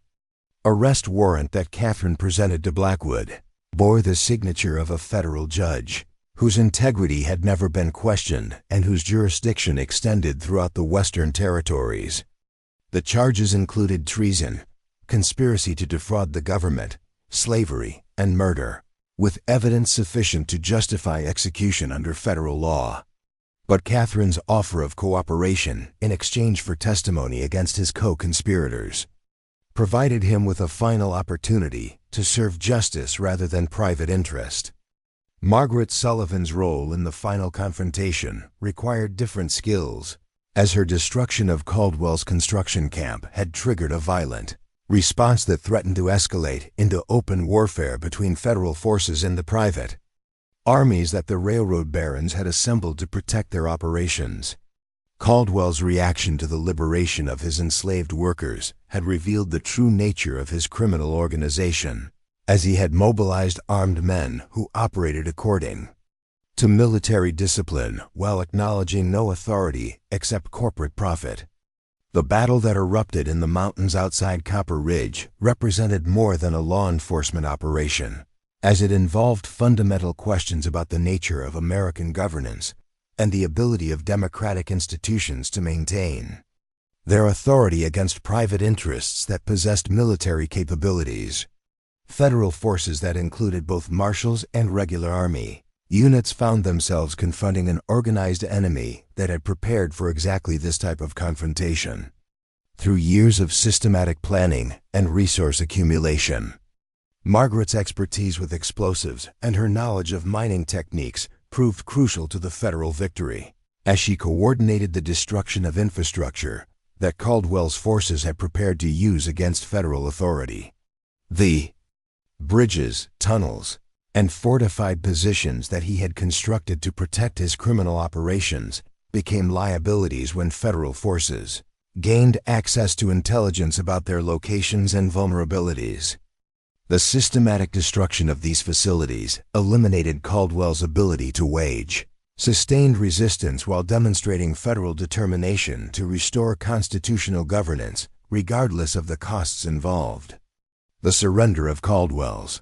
arrest warrant that Catherine presented to Blackwood bore the signature of a federal judge, whose integrity had never been questioned and whose jurisdiction extended throughout the Western Territories. The charges included treason, conspiracy to defraud the government, slavery, and murder, with evidence sufficient to justify execution under federal law. But Catherine's offer of cooperation in exchange for testimony against his co-conspirators provided him with a final opportunity to serve justice rather than private interest. Margaret Sullivan's role in the final confrontation required different skills, as her destruction of Caldwell's construction camp had triggered a violent response that threatened to escalate into open warfare between federal forces and the private armies that the railroad barons had assembled to protect their operations. Caldwell's reaction to the liberation of his enslaved workers had revealed the true nature of his criminal organization, as he had mobilized armed men who operated according to military discipline while acknowledging no authority except corporate profit. The battle that erupted in the mountains outside Copper Ridge represented more than a law enforcement operation, as it involved fundamental questions about the nature of American governance and the ability of democratic institutions to maintain their authority against private interests that possessed military capabilities. Federal forces that included both marshals and regular army units found themselves confronting an organized enemy that had prepared for exactly this type of confrontation. Through years of systematic planning and resource accumulation, Margaret's expertise with explosives and her knowledge of mining techniques proved crucial to the federal victory, as she coordinated the destruction of infrastructure that Caldwell's forces had prepared to use against federal authority. The bridges, tunnels, and fortified positions that he had constructed to protect his criminal operations became liabilities when federal forces gained access to intelligence about their locations and vulnerabilities. The systematic destruction of these facilities eliminated Caldwell's ability to wage sustained resistance while demonstrating federal determination to restore constitutional governance regardless of the costs involved. The surrender of Caldwell's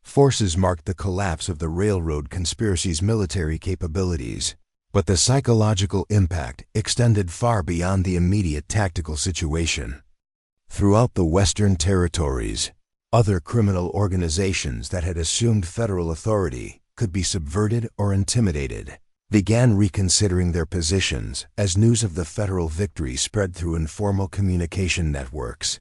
forces marked the collapse of the railroad conspiracy's military capabilities, but the psychological impact extended far beyond the immediate tactical situation. Throughout the Western Territories, other criminal organizations that had assumed federal authority could be subverted or intimidated began reconsidering their positions as news of the federal victory spread through informal communication networks.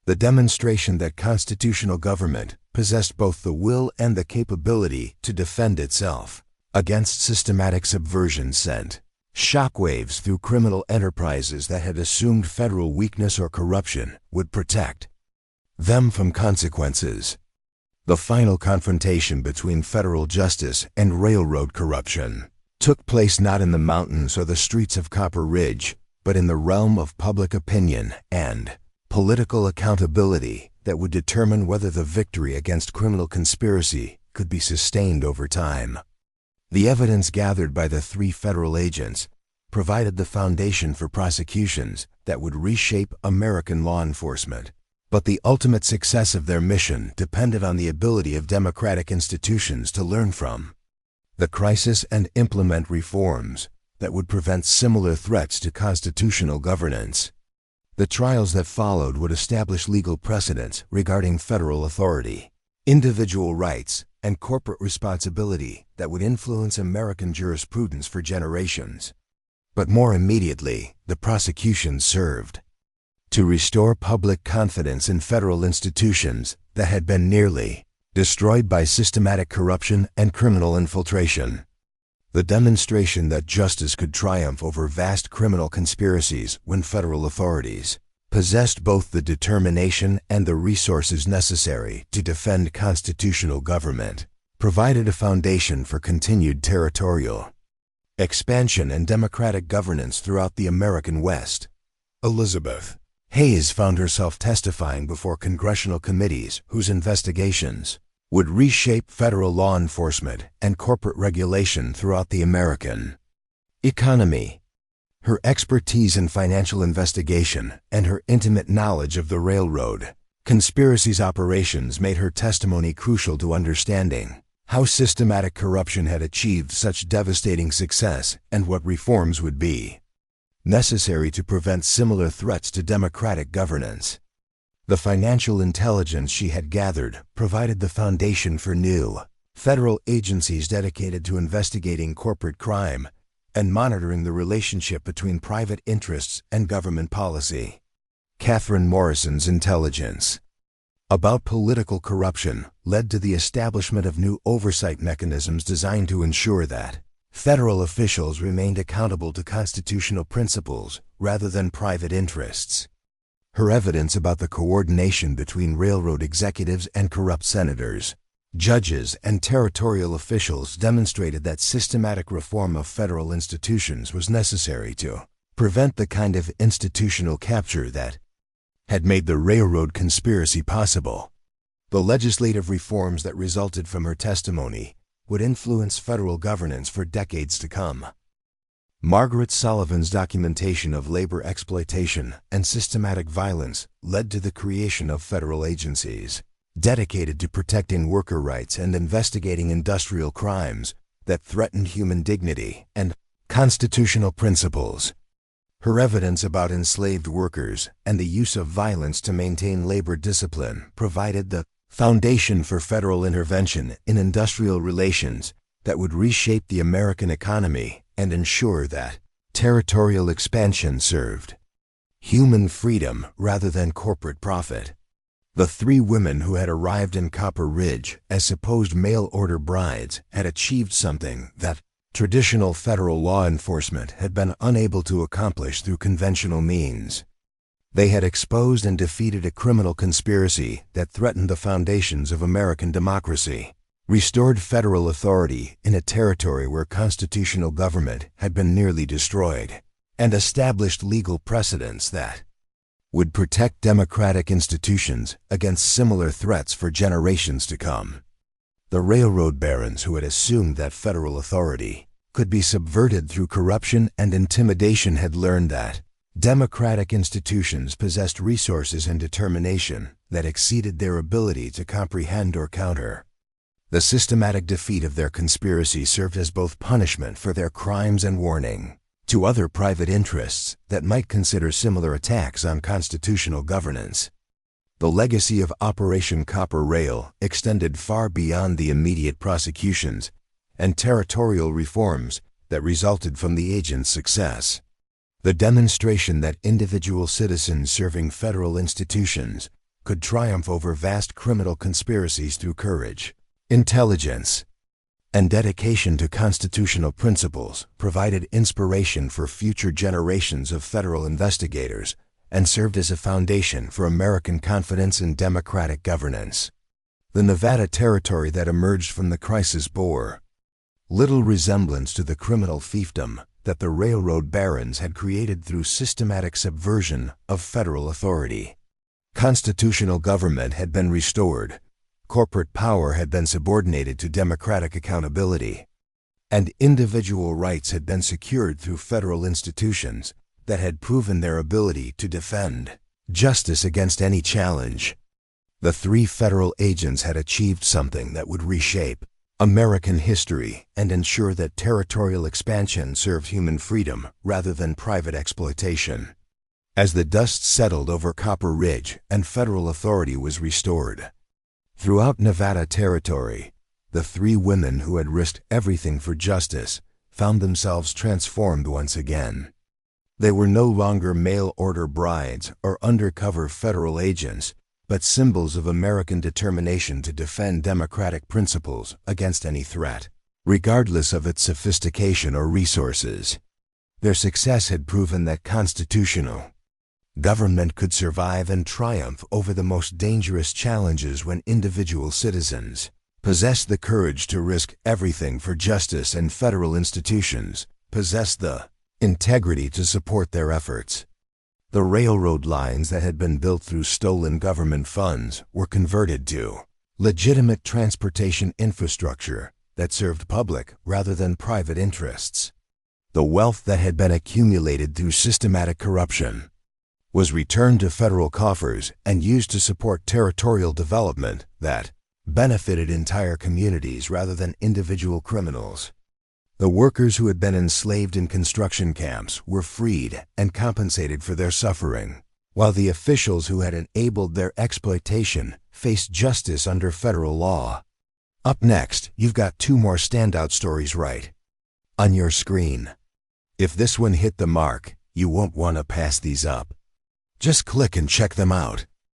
The demonstration that constitutional government possessed both the will and the capability to defend itself against systematic subversion sent shockwaves through criminal enterprises that had assumed federal weakness or corruption would protect them from consequences. The final confrontation between federal justice and railroad corruption took place not in the mountains or the streets of Copper Ridge, but in the realm of public opinion and political accountability that would determine whether the victory against criminal conspiracy could be sustained over time. The evidence gathered by the three federal agents provided the foundation for prosecutions that would reshape American law enforcement, but the ultimate success of their mission depended on the ability of democratic institutions to learn from the crisis and implement reforms that would prevent similar threats to constitutional governance. The trials that followed would establish legal precedents regarding federal authority, individual rights, and corporate responsibility that would influence American jurisprudence for generations. But more immediately, the prosecutions served to restore public confidence in federal institutions that had been nearly destroyed by systematic corruption and criminal infiltration. The demonstration that justice could triumph over vast criminal conspiracies when federal authorities possessed both the determination and the resources necessary to defend constitutional government provided a foundation for continued territorial expansion and democratic governance throughout the American West. Elizabeth Hayes found herself testifying before congressional committees whose investigations would reshape federal law enforcement and corporate regulation throughout the American economy. Her expertise in financial investigation and her intimate knowledge of the railroad Conspiracy's operations made her testimony crucial to understanding how systematic corruption had achieved such devastating success and what reforms would be necessary to prevent similar threats to democratic governance. The financial intelligence she had gathered provided the foundation for new federal agencies dedicated to investigating corporate crime and monitoring the relationship between private interests and government policy. Catherine Morrison's intelligence about political corruption led to the establishment of new oversight mechanisms designed to ensure that federal officials remained accountable to constitutional principles rather than private interests. Her evidence about the coordination between railroad executives and corrupt senators, judges, and territorial officials demonstrated that systematic reform of federal institutions was necessary to prevent the kind of institutional capture that had made the railroad conspiracy possible. The legislative reforms that resulted from her testimony would influence federal governance for decades to come. Margaret Sullivan's documentation of labor exploitation and systematic violence led to the creation of federal agencies dedicated to protecting worker rights and investigating industrial crimes that threatened human dignity and constitutional principles. Her evidence about enslaved workers and the use of violence to maintain labor discipline provided the foundation for federal intervention in industrial relations that would reshape the American economy and ensure that territorial expansion served human freedom rather than corporate profit. The three women who had arrived in Copper Ridge as supposed mail-order brides had achieved something that traditional federal law enforcement had been unable to accomplish through conventional means. They had exposed and defeated a criminal conspiracy that threatened the foundations of American democracy, restored federal authority in a territory where constitutional government had been nearly destroyed, and established legal precedents that would protect democratic institutions against similar threats for generations to come. The railroad barons who had assumed that federal authority could be subverted through corruption and intimidation had learned that democratic institutions possessed resources and determination that exceeded their ability to comprehend or counter. The systematic defeat of their conspiracy served as both punishment for their crimes and warning to other private interests that might consider similar attacks on constitutional governance. The legacy of Operation Copper Rail extended far beyond the immediate prosecutions and territorial reforms that resulted from the agent's success. The demonstration that individual citizens serving federal institutions could triumph over vast criminal conspiracies through courage, intelligence, and dedication to constitutional principles provided inspiration for future generations of federal investigators and served as a foundation for American confidence in democratic governance. The Nevada Territory that emerged from the crisis bore little resemblance to the criminal fiefdom that the railroad barons had created through systematic subversion of federal authority. Constitutional government had been restored, corporate power had been subordinated to democratic accountability, and individual rights had been secured through federal institutions that had proven their ability to defend justice against any challenge. The three federal agents had achieved something that would reshape American history and ensure that territorial expansion served human freedom rather than private exploitation. As the dust settled over Copper Ridge and federal authority was restored throughout Nevada Territory, the three women who had risked everything for justice found themselves transformed once again. They were no longer mail-order brides or undercover federal agents, but symbols of American determination to defend democratic principles against any threat, regardless of its sophistication or resources. Their success had proven that constitutional government could survive and triumph over the most dangerous challenges when individual citizens possessed the courage to risk everything for justice and federal institutions possessed the integrity to support their efforts. The railroad lines that had been built through stolen government funds were converted to legitimate transportation infrastructure that served public rather than private interests. The wealth that had been accumulated through systematic corruption was returned to federal coffers and used to support territorial development that benefited entire communities rather than individual criminals. The workers who had been enslaved in construction camps were freed and compensated for their suffering, while the officials who had enabled their exploitation faced justice under federal law. Up next, you've got two more standout stories right on your screen. If this one hit the mark, you won't want to pass these up. Just click and check them out.